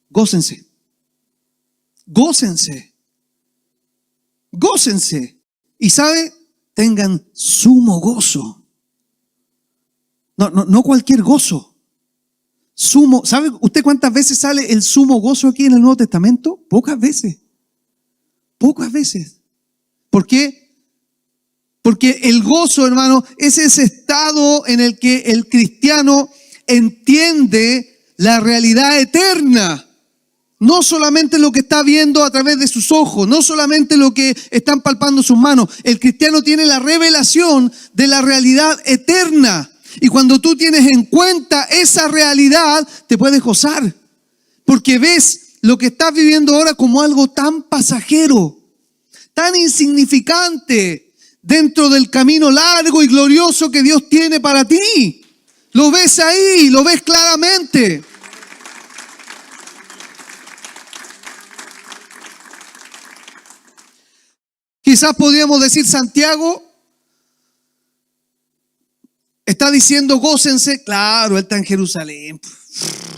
Gócense. Gócense. Gócense. Y ¿sabe? Tengan sumo gozo. No cualquier gozo. Sumo. ¿Sabe usted cuántas veces sale el sumo gozo aquí en el Nuevo Testamento? Pocas veces. Pocas veces. ¿Por qué? Porque el gozo, hermano, es ese estado en el que el cristiano entiende la realidad eterna. No solamente lo que está viendo a través de sus ojos, no solamente lo que están palpando sus manos. El cristiano tiene la revelación de la realidad eterna. Y cuando tú tienes en cuenta esa realidad, te puedes gozar. Porque ves lo que estás viviendo ahora como algo tan pasajero, tan insignificante dentro del camino largo y glorioso que Dios tiene para ti. Lo ves ahí, lo ves claramente. Quizás podríamos decir, Santiago está diciendo gócense. Claro, él está en Jerusalén.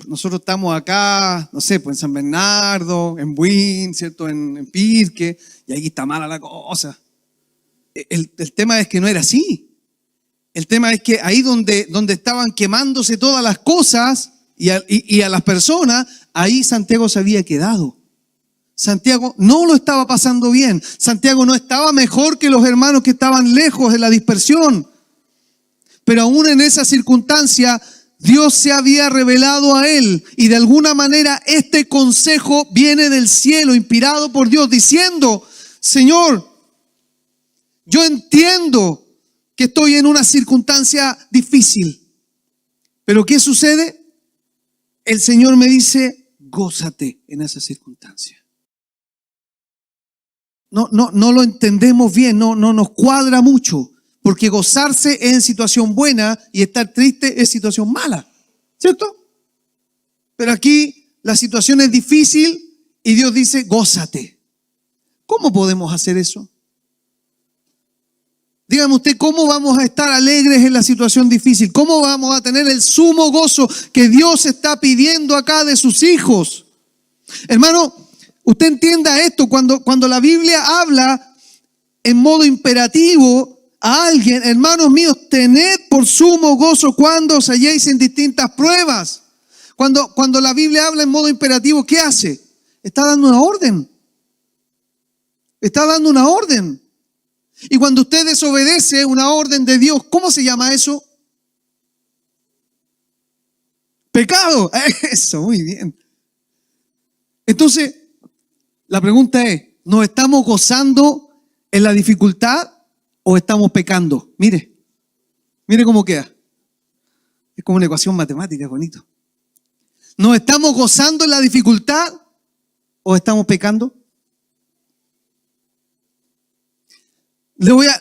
Nosotros estamos acá, no sé, pues en San Bernardo, en Buin, ¿cierto? En Pirque, y aquí está mala la cosa. El tema es que no era así. El tema es que ahí donde estaban quemándose todas las cosas y a las personas, ahí Santiago se había quedado. Santiago no lo estaba pasando bien. Santiago no estaba mejor que los hermanos que estaban lejos de la dispersión. Pero aún en esa circunstancia, Dios se había revelado a él. Y de alguna manera este consejo viene del cielo, inspirado por Dios, diciendo, Señor, yo entiendo que estoy en una circunstancia difícil. Pero ¿qué sucede? El Señor me dice, gózate en esa circunstancia. No lo entendemos bien, no nos cuadra mucho, porque gozarse es en situación buena y estar triste es situación mala, ¿cierto? Pero aquí la situación es difícil y Dios dice, gózate. ¿Cómo podemos hacer eso? Dígame usted, ¿cómo vamos a estar alegres en la situación difícil? ¿Cómo vamos a tener el sumo gozo que Dios está pidiendo acá de sus hijos? Hermano, usted entienda esto, cuando la Biblia habla en modo imperativo a alguien, hermanos míos, tened por sumo gozo cuando os halléis en distintas pruebas. Cuando la Biblia habla en modo imperativo, ¿qué hace? Está dando una orden. Está dando una orden. Y cuando usted desobedece una orden de Dios, ¿cómo se llama eso? Pecado. Eso, muy bien. Entonces, la pregunta es, ¿nos estamos gozando en la dificultad o estamos pecando? Mire cómo queda. Es como una ecuación matemática, es bonito. ¿Nos estamos gozando en la dificultad o estamos pecando?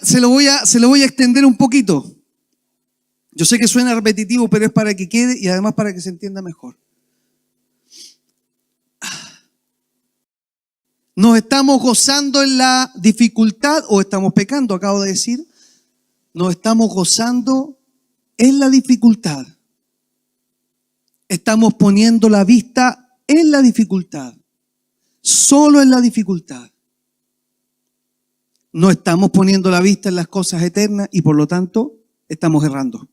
Se lo voy a extender un poquito. Yo sé que suena repetitivo, pero es para que quede y además para que se entienda mejor. ¿Nos estamos gozando en la dificultad o estamos pecando? Acabo de decir, nos estamos gozando en la dificultad. Estamos poniendo la vista en la dificultad, solo en la dificultad. No estamos poniendo la vista en las cosas eternas y por lo tanto estamos errando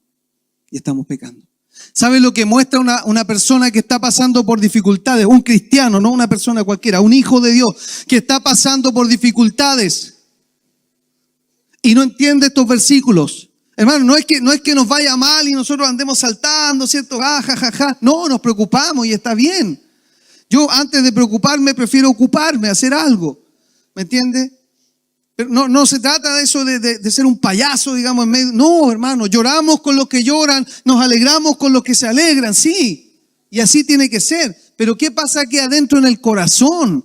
y estamos pecando. ¿Sabe lo que muestra una persona que está pasando por dificultades? Un cristiano, no una persona cualquiera, un hijo de Dios que está pasando por dificultades y no entiende estos versículos. Hermano, no es que nos vaya mal y nosotros andemos saltando, ¿cierto? Ja. No, nos preocupamos y está bien. Yo antes de preocuparme prefiero ocuparme, hacer algo. ¿Me entiende? Pero no se trata de eso de ser un payaso, digamos, en medio. No, hermano, lloramos con los que lloran, nos alegramos con los que se alegran, sí. Y así tiene que ser. Pero ¿qué pasa aquí adentro en el corazón?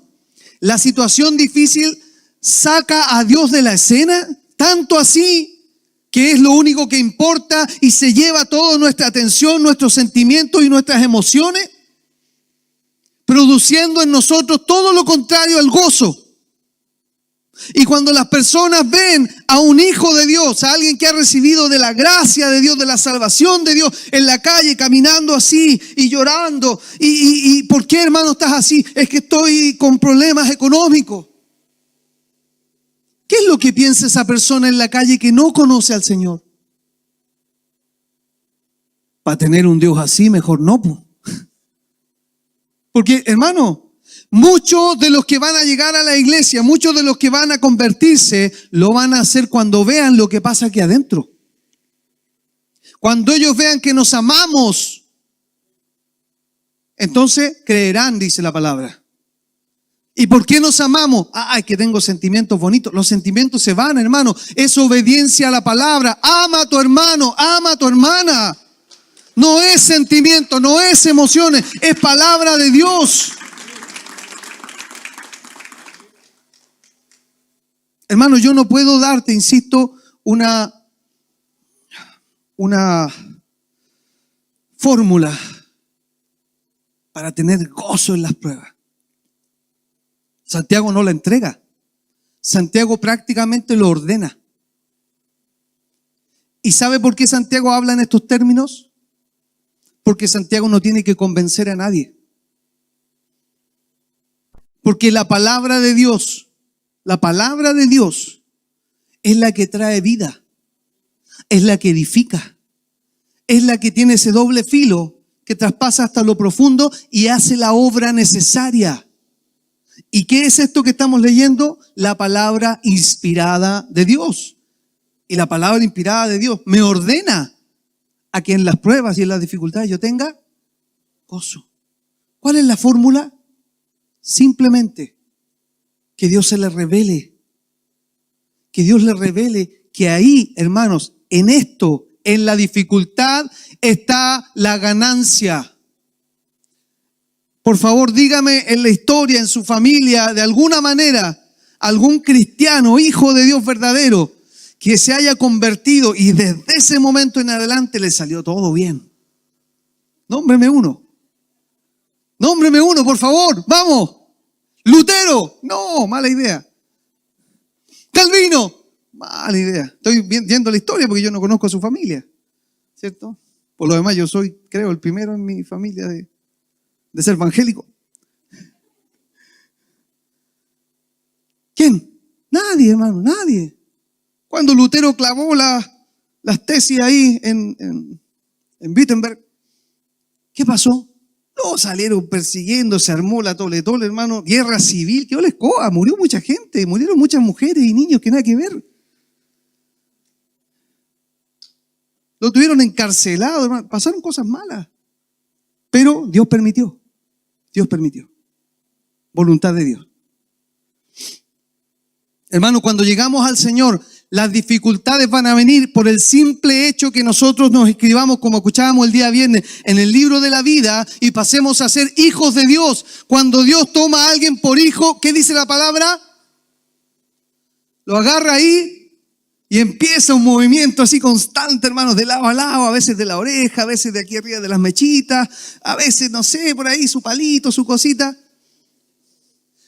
La situación difícil saca a Dios de la escena, tanto así que es lo único que importa y se lleva toda nuestra atención, nuestros sentimientos y nuestras emociones, produciendo en nosotros todo lo contrario al gozo. Y cuando las personas ven a un hijo de Dios, a alguien que ha recibido de la gracia de Dios, de la salvación de Dios, en la calle caminando así y llorando, y ¿por qué, hermano, estás así? Es que estoy con problemas económicos. ¿Qué es lo que piensa esa persona en la calle que no conoce al Señor? Para tener un Dios así, mejor no. Porque, hermano, muchos de los que van a llegar a la iglesia, muchos de los que van a convertirse, lo van a hacer cuando vean lo que pasa aquí adentro. Cuando ellos vean que nos amamos, entonces creerán, dice la palabra. ¿Y por qué nos amamos? Es que tengo sentimientos bonitos. Los sentimientos se van, hermano. Es obediencia a la palabra. Ama a tu hermano, ama a tu hermana. No es sentimiento, no es emociones, es palabra de Dios. Hermano, yo no puedo darte, insisto, una fórmula para tener gozo en las pruebas. Santiago no la entrega. Santiago prácticamente lo ordena. ¿Y sabe por qué Santiago habla en estos términos? Porque Santiago no tiene que convencer a nadie. Porque la palabra de Dios es la que trae vida, es la que edifica, es la que tiene ese doble filo que traspasa hasta lo profundo y hace la obra necesaria. ¿Y qué es esto que estamos leyendo? La palabra inspirada de Dios. Y la palabra inspirada de Dios me ordena a que en las pruebas y en las dificultades yo tenga gozo. ¿Cuál es la fórmula? Simplemente que Dios se le revele. Que Dios le revele que ahí, hermanos, en esto, en la dificultad, está la ganancia. Por favor, dígame en la historia, en su familia, de alguna manera, algún cristiano, hijo de Dios verdadero, que se haya convertido y desde ese momento en adelante le salió todo bien. Nómbreme uno. Nómbreme uno, por favor. Vamos. Lutero. No, mala idea. Calvino. Mala idea. Estoy viendo la historia porque yo no conozco a su familia. ¿Cierto? Por lo demás, yo soy, creo, el primero en mi familia de ser evangélico. ¿Quién? Nadie, hermano, nadie. Cuando Lutero clavó las tesis ahí en Wittenberg, ¿qué pasó? No, salieron persiguiendo, se armó la tole, hermano, guerra civil, que les coja, murió mucha gente, murieron muchas mujeres y niños que nada que ver. Lo tuvieron encarcelado, hermano, pasaron cosas malas. Pero Dios permitió. Voluntad de Dios. Hermano, cuando llegamos al Señor, las dificultades van a venir por el simple hecho que nosotros nos inscribamos, como escuchábamos el día viernes, en el libro de la vida y pasemos a ser hijos de Dios. Cuando Dios toma a alguien por hijo, ¿qué dice la palabra? Lo agarra ahí y empieza un movimiento así constante, hermanos, de lado a lado, a veces de la oreja, a veces de aquí arriba de las mechitas, a veces, no sé, por ahí su palito, su cosita.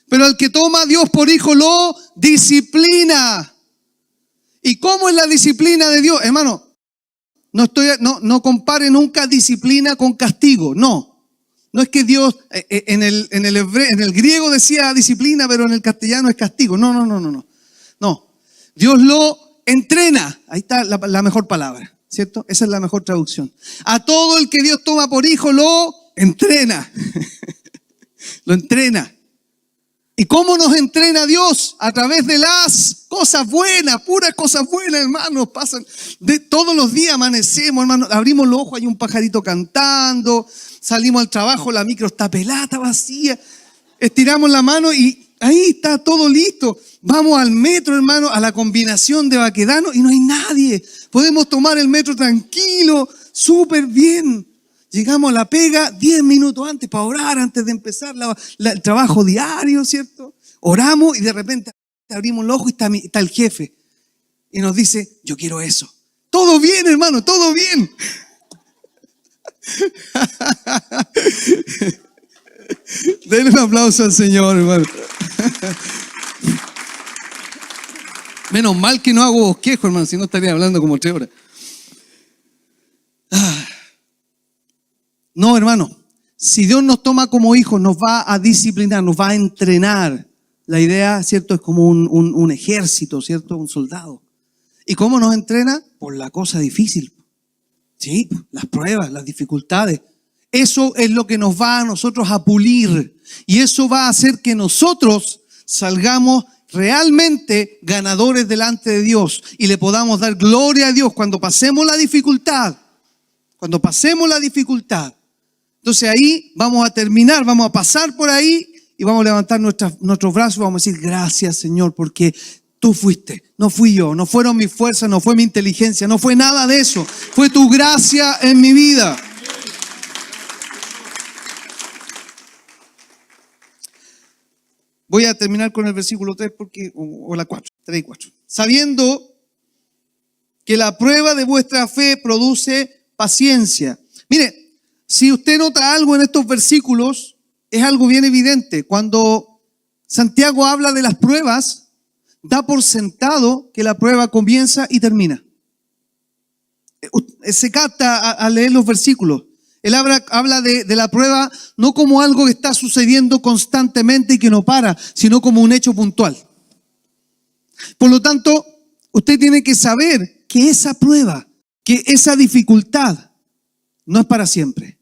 Pero al que toma a Dios por hijo lo disciplina. ¿Y cómo es la disciplina de Dios? Hermano, no compare nunca disciplina con castigo, no. No es que Dios, en el griego decía disciplina, pero en el castellano es castigo. No. Dios lo entrena. Ahí está la mejor palabra, ¿cierto? Esa es la mejor traducción. A todo el que Dios toma por hijo lo entrena. Lo entrena. ¿Y cómo nos entrena Dios? A través de las cosas buenas, puras cosas buenas, hermanos. Pasan todos los días, amanecemos, hermanos, abrimos los ojos, hay un pajarito cantando, salimos al trabajo, la micro está pelada, está vacía, estiramos la mano y ahí está todo listo. Vamos al metro, hermano, a la combinación de Baquedano y no hay nadie. Podemos tomar el metro tranquilo, súper bien. Llegamos a la pega 10 minutos antes para orar, antes de empezar el trabajo diario, ¿cierto? Oramos y de repente abrimos los ojos y está el jefe. Y nos dice, yo quiero eso. Todo bien, hermano, todo bien. Denle un aplauso al Señor, hermano. Menos mal que no hago bosquejo, hermano, si no estaría hablando como 3 horas. No, hermano, si Dios nos toma como hijos, nos va a disciplinar, nos va a entrenar. La idea, ¿cierto? Es como un ejército, ¿cierto? Un soldado. ¿Y cómo nos entrena? Por la cosa difícil. Sí, las pruebas, las dificultades. Eso es lo que nos va a nosotros a pulir. Y eso va a hacer que nosotros salgamos realmente ganadores delante de Dios y le podamos dar gloria a Dios cuando pasemos la dificultad. Cuando pasemos la dificultad. Entonces ahí vamos a terminar, vamos a pasar por ahí y vamos a levantar nuestros brazos y vamos a decir gracias, Señor, porque tú fuiste, no fui yo, no fueron mis fuerzas, no fue mi inteligencia, no fue nada de eso, fue tu gracia en mi vida. Voy a terminar con el versículo 3 o la 4, 3 y 4. Sabiendo que la prueba de vuestra fe produce paciencia. Mire, si usted nota algo en estos versículos, es algo bien evidente. Cuando Santiago habla de las pruebas, da por sentado que la prueba comienza y termina. Se capta al leer los versículos. Él habla de la prueba no como algo que está sucediendo constantemente y que no para, sino como un hecho puntual. Por lo tanto, usted tiene que saber que esa prueba, que esa dificultad no es para siempre.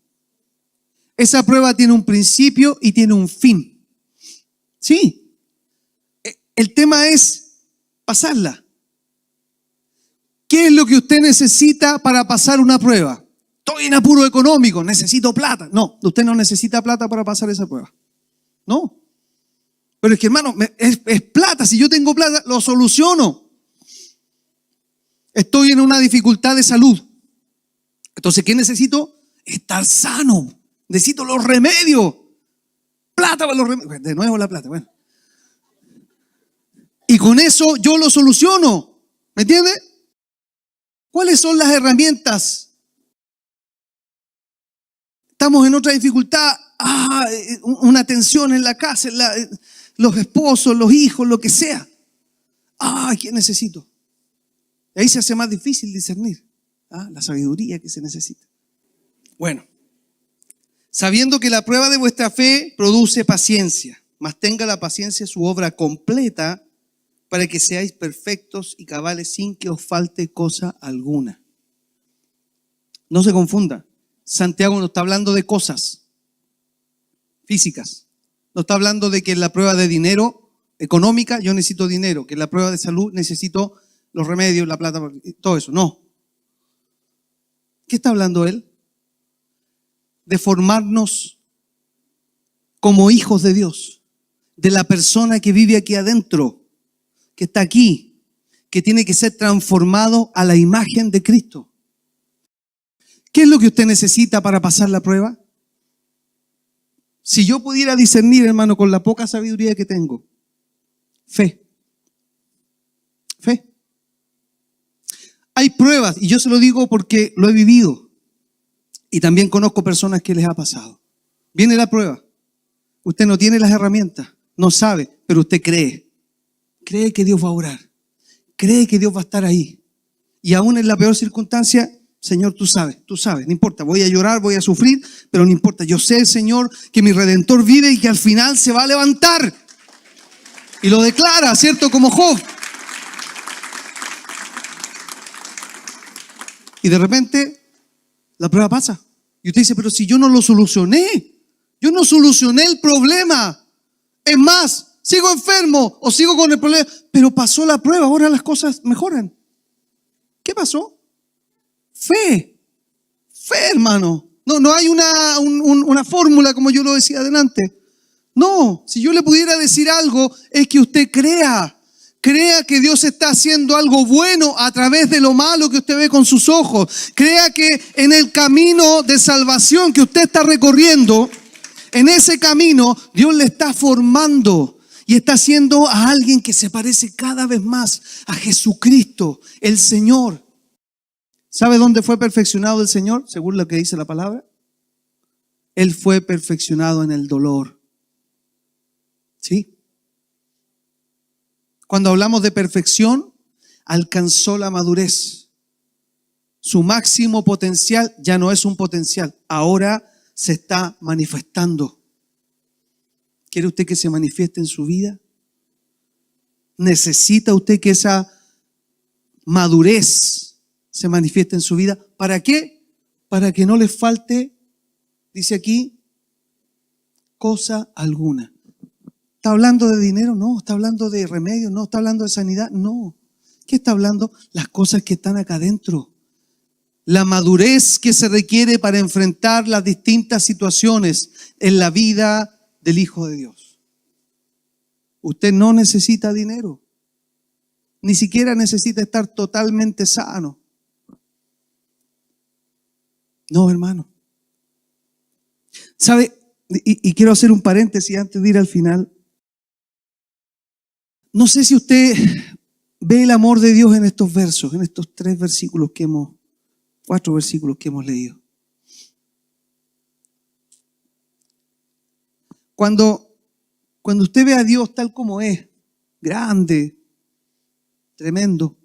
Esa prueba tiene un principio y tiene un fin. Sí. El tema es pasarla. ¿Qué es lo que usted necesita para pasar una prueba? Estoy en apuro económico, necesito plata. No, usted no necesita plata para pasar esa prueba. No. Pero es que, hermano, es plata. Si yo tengo plata, lo soluciono. Estoy en una dificultad de salud. Entonces, ¿qué necesito? Estar sano. Necesito los remedios. Plata para los remedios. De nuevo la plata, bueno. Y con eso yo lo soluciono. ¿Me entiende? ¿Cuáles son las herramientas? Estamos en otra dificultad. Una tensión en la casa, los esposos, los hijos, lo que sea. ¿Qué necesito? Y ahí se hace más difícil discernir. La sabiduría que se necesita. Bueno, sabiendo que la prueba de vuestra fe produce paciencia, mas tenga la paciencia su obra completa para que seáis perfectos y cabales sin que os falte cosa alguna. No se confunda. Santiago no está hablando de cosas físicas. No está hablando de que en la prueba de dinero económica yo necesito dinero, que en la prueba de salud necesito los remedios, la plata, todo eso. No. ¿Qué está hablando él? De formarnos como hijos de Dios, de la persona que vive aquí adentro, que está aquí, que tiene que ser transformado a la imagen de Cristo. ¿Qué es lo que usted necesita para pasar la prueba? Si yo pudiera discernir, hermano, con la poca sabiduría que tengo, fe. Fe. Hay pruebas, y yo se lo digo porque lo he vivido, y también conozco personas que les ha pasado. Viene la prueba, usted no tiene las herramientas, no sabe, pero usted cree. Cree que Dios va a orar, cree que Dios va a estar ahí. Y aún en la peor circunstancia, Señor, tú sabes, no importa, voy a llorar, voy a sufrir, pero no importa. Yo sé, Señor, que mi Redentor vive y que al final se va a levantar. Y lo declara, ¿cierto? Como Job. Y de repente, la prueba pasa. Y usted dice, pero si yo no lo solucioné, yo no solucioné el problema. Es más, sigo enfermo o sigo con el problema, pero pasó la prueba, ahora las cosas mejoran. ¿Qué pasó? Fe, hermano. No hay una fórmula como yo lo decía adelante. No, si yo le pudiera decir algo, es que usted crea que Dios está haciendo algo bueno a través de lo malo que usted ve con sus ojos. Crea que en el camino de salvación que usted está recorriendo, en ese camino Dios le está formando. Y está haciendo a alguien que se parece cada vez más a Jesucristo, el Señor. ¿Sabe dónde fue perfeccionado el Señor? Según lo que dice la palabra. Él fue perfeccionado en el dolor. ¿Sí? Cuando hablamos de perfección, alcanzó la madurez. Su máximo potencial ya no es un potencial, ahora se está manifestando. ¿Quiere usted que se manifieste en su vida? ¿Necesita usted que esa madurez se manifieste en su vida? ¿Para qué? Para que no le falte, dice aquí, cosa alguna. ¿Está hablando de dinero? No. ¿Está hablando de remedios? No. ¿Está hablando de sanidad? No. ¿Qué está hablando? Las cosas que están acá adentro. La madurez que se requiere para enfrentar las distintas situaciones en la vida del Hijo de Dios. Usted no necesita dinero. Ni siquiera necesita estar totalmente sano. No, hermano. ¿Sabe? Y quiero hacer un paréntesis antes de ir al final. No sé si usted ve el amor de Dios en estos versos, en estos 4 versículos que hemos leído. Cuando usted ve a Dios tal como es, grande, tremendo.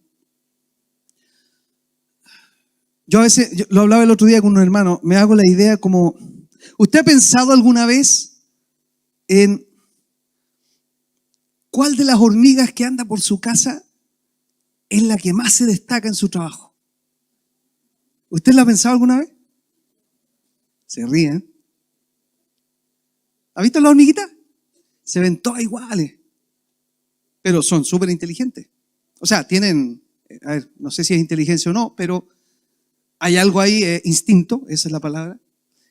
Yo a veces, lo hablaba el otro día con un hermano, me hago la idea como, ¿usted ha pensado alguna vez en cuál de las hormigas que anda por su casa es la que más se destaca en su trabajo? ¿Usted lo ha pensado alguna vez? Se ríen. ¿Ha visto las hormiguitas? Se ven todas iguales, pero son súper inteligentes. O sea, tienen, a ver, no sé si es inteligencia o no, pero hay algo ahí, instinto, esa es la palabra,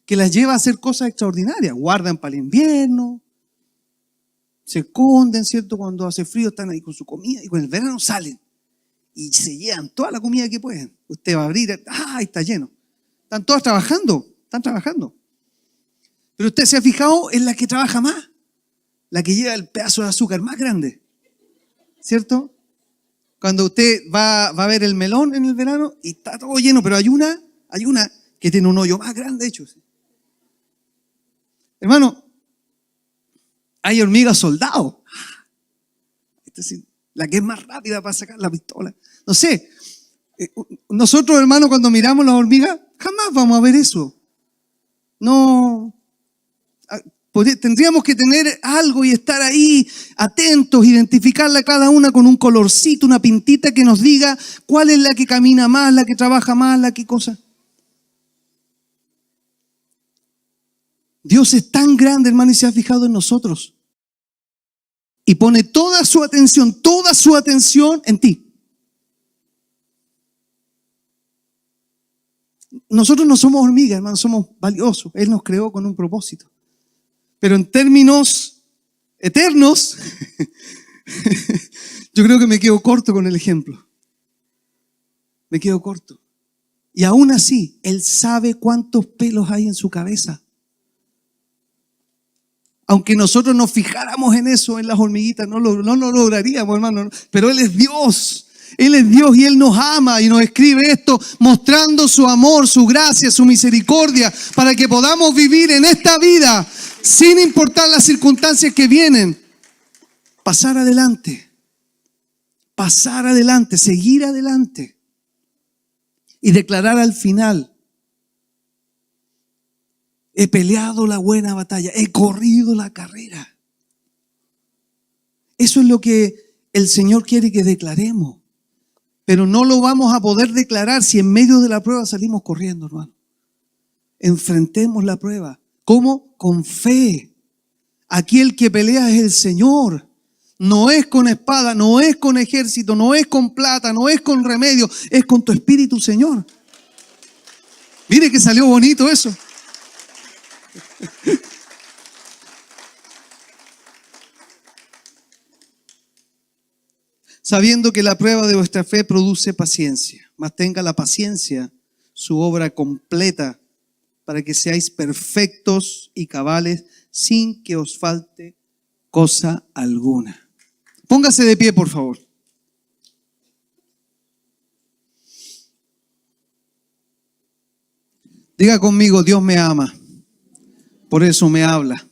que las lleva a hacer cosas extraordinarias. Guardan para el invierno, se esconden, ¿cierto? Cuando hace frío están ahí con su comida y con el verano salen y se llevan toda la comida que pueden. Usted va a abrir, ¡ay, está lleno! Están todas trabajando, están trabajando. Pero usted se ha fijado en la que trabaja más, la que lleva el pedazo de azúcar más grande, ¿cierto? Cuando usted va a ver el melón en el verano y está todo lleno, pero hay una que tiene un hoyo más grande hecho. Hermano, hay hormigas soldado. La que es más rápida para sacar la pistola. No sé, nosotros, hermano, cuando miramos las hormigas, jamás vamos a ver eso. No. Tendríamos que tener algo y estar ahí atentos, identificarla cada una con un colorcito, una pintita que nos diga cuál es la que camina más, la que trabaja más, la que cosa. Dios es tan grande, hermano, y se ha fijado en nosotros. Y pone toda su atención en ti. Nosotros no somos hormigas, hermano, somos valiosos. Él nos creó con un propósito. Pero en términos eternos, yo creo que me quedo corto con el ejemplo. Me quedo corto. Y aún así, Él sabe cuántos pelos hay en su cabeza. Aunque nosotros nos fijáramos en eso, en las hormiguitas, no lo lograríamos, hermano. Pero Él es Dios. Él es Dios y Él nos ama y nos escribe esto mostrando su amor, su gracia, su misericordia para que podamos vivir en esta vida sin importar las circunstancias que vienen. Pasar adelante, seguir adelante y declarar al final: he peleado la buena batalla, he corrido la carrera. Eso es lo que el Señor quiere que declaremos. Pero no lo vamos a poder declarar si en medio de la prueba salimos corriendo, hermano. Enfrentemos la prueba. ¿Cómo? Con fe. Aquí el que pelea es el Señor. No es con espada, no es con ejército, no es con plata, no es con remedio, es con tu espíritu, Señor. Mire que salió bonito eso. Sabiendo que la prueba de vuestra fe produce paciencia, mas tenga la paciencia su obra completa, para que seáis perfectos y cabales, sin que os falte cosa alguna. Póngase de pie, por favor. Diga conmigo: Dios me ama, por eso me habla.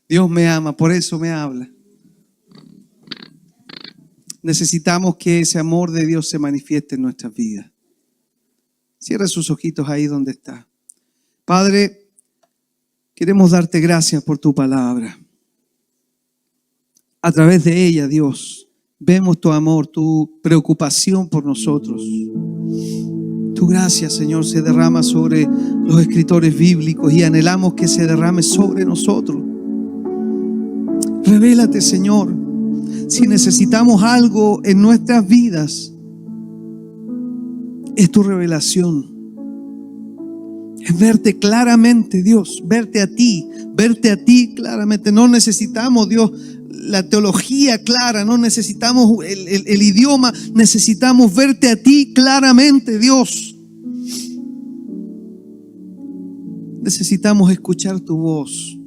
Dios me ama, por eso me habla. Necesitamos que ese amor de Dios se manifieste en nuestras vidas. Cierra sus ojitos ahí donde está. Padre, queremos darte gracias por tu palabra. A través de ella, Dios, vemos tu amor, tu preocupación por nosotros. Tu gracia, Señor, se derrama sobre los escritores bíblicos y anhelamos que se derrame sobre nosotros. Revélate, Señor. Si necesitamos algo en nuestras vidas, es tu revelación. Es verte claramente, Dios, verte a ti claramente. No necesitamos, Dios, la teología clara, no necesitamos el idioma, necesitamos verte a ti claramente, Dios. Necesitamos escuchar tu voz.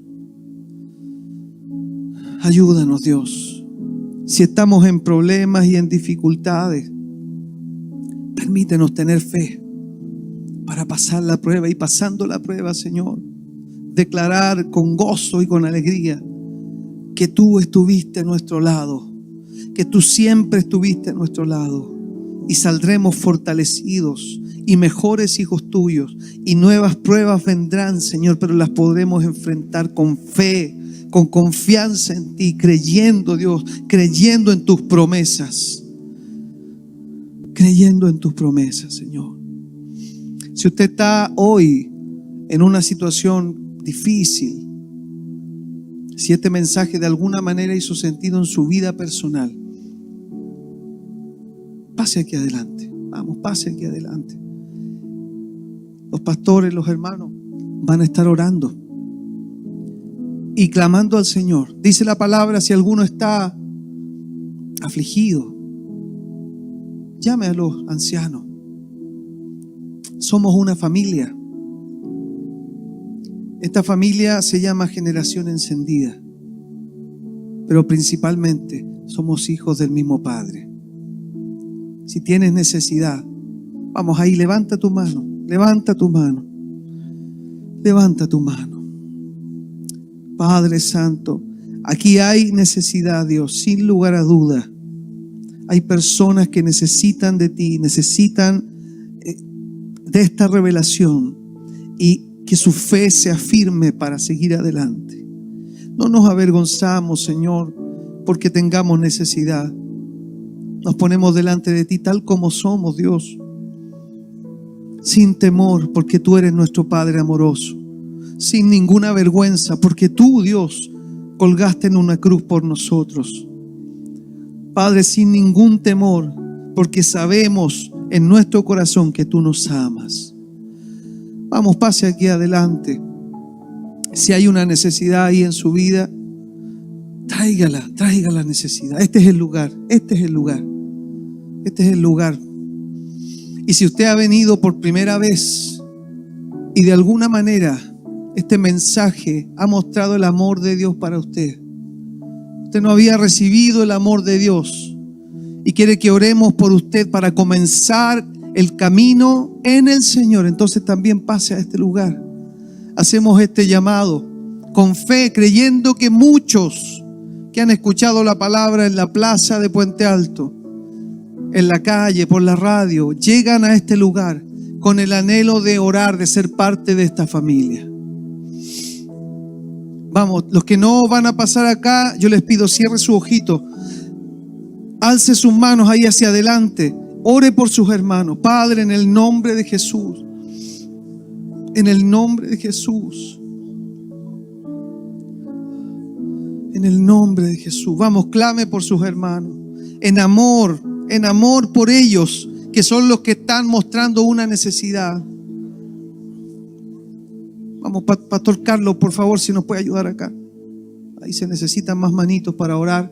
Ayúdanos, Dios. Si estamos en problemas y en dificultades, permítenos tener fe para pasar la prueba, y pasando la prueba, Señor, declarar con gozo y con alegría que tú estuviste a nuestro lado, que tú siempre estuviste a nuestro lado y saldremos fortalecidos y mejores hijos tuyos, y nuevas pruebas vendrán, Señor, pero las podremos enfrentar con fe, con confianza en ti, creyendo, Dios, creyendo en tus promesas. Creyendo en tus promesas, Señor. Si usted está hoy en una situación difícil, si este mensaje de alguna manera hizo sentido en su vida personal, pase aquí adelante. Vamos, pase aquí adelante. Los pastores, los hermanos van a estar orando y clamando al Señor. Dice la palabra, si alguno está afligido, llame a los ancianos. Somos una familia. Esta familia se llama Generación Encendida, pero principalmente somos hijos del mismo Padre. Si tienes necesidad, vamos ahí, levanta tu mano, levanta tu mano, levanta tu mano. Padre Santo, aquí hay necesidad, Dios, sin lugar a duda. Hay personas que necesitan de ti, necesitan de esta revelación y que su fe sea firme para seguir adelante. No nos avergonzamos, Señor, porque tengamos necesidad. Nos ponemos delante de ti tal como somos, Dios, sin temor, porque tú eres nuestro Padre amoroso, sin ninguna vergüenza, porque tú, Dios, colgaste en una cruz por nosotros. Padre, sin ningún temor, porque sabemos en nuestro corazón que tú nos amas. Vamos, pase aquí adelante. Si hay una necesidad ahí en su vida, traiga la necesidad. Este es el lugar, este es el lugar, este es el lugar. Y si usted ha venido por primera vez y de alguna manera este mensaje ha mostrado el amor de Dios para usted, usted no había recibido el amor de Dios y quiere que oremos por usted para comenzar el camino en el Señor, entonces también pase a este lugar. Hacemos este llamado con fe, creyendo que muchos que han escuchado la palabra en la plaza de Puente Alto, en la calle, por la radio, llegan a este lugar con el anhelo de orar, de ser parte de esta familia. Vamos, los que no van a pasar acá, yo les pido, cierre su ojito, alce sus manos ahí hacia adelante, ore por sus hermanos. Padre, en el nombre de Jesús, en el nombre de Jesús, en el nombre de Jesús, vamos, clame por sus hermanos, en amor por ellos, que son los que están mostrando una necesidad. Vamos, Pastor Carlos, por favor, si nos puede ayudar acá. Ahí se necesitan más manitos para orar.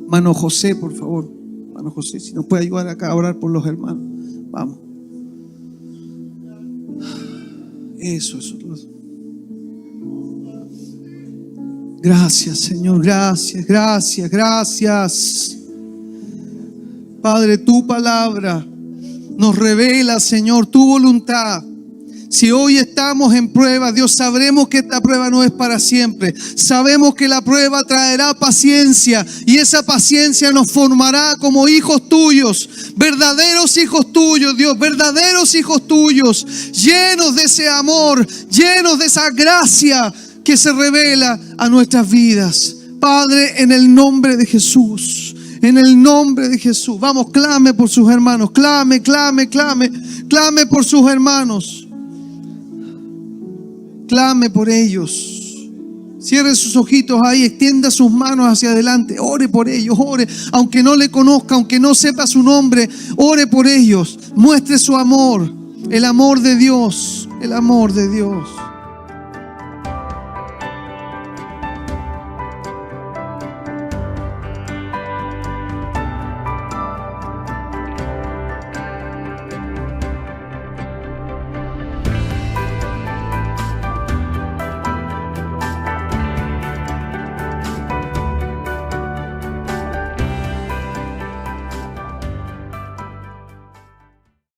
Mano José, por favor. Mano José, si nos puede ayudar acá a orar por los hermanos. Vamos. Eso. Gracias, Señor. Gracias. Padre, tu palabra nos revela, Señor, tu voluntad. Si hoy estamos en prueba, Dios, sabremos que esta prueba no es para siempre. Sabemos que la prueba traerá paciencia y esa paciencia nos formará como hijos tuyos, verdaderos hijos tuyos, Dios, verdaderos hijos tuyos, llenos de ese amor, llenos de esa gracia que se revela a nuestras vidas. Padre, en el nombre de Jesús, en el nombre de Jesús, vamos, clame por sus hermanos, clame por sus hermanos. Clame por ellos. Cierre sus ojitos ahí, extienda sus manos hacia adelante. Ore por ellos, ore. Aunque no le conozca, aunque no sepa su nombre, ore por ellos. Muestre su amor, el amor de Dios, el amor de Dios.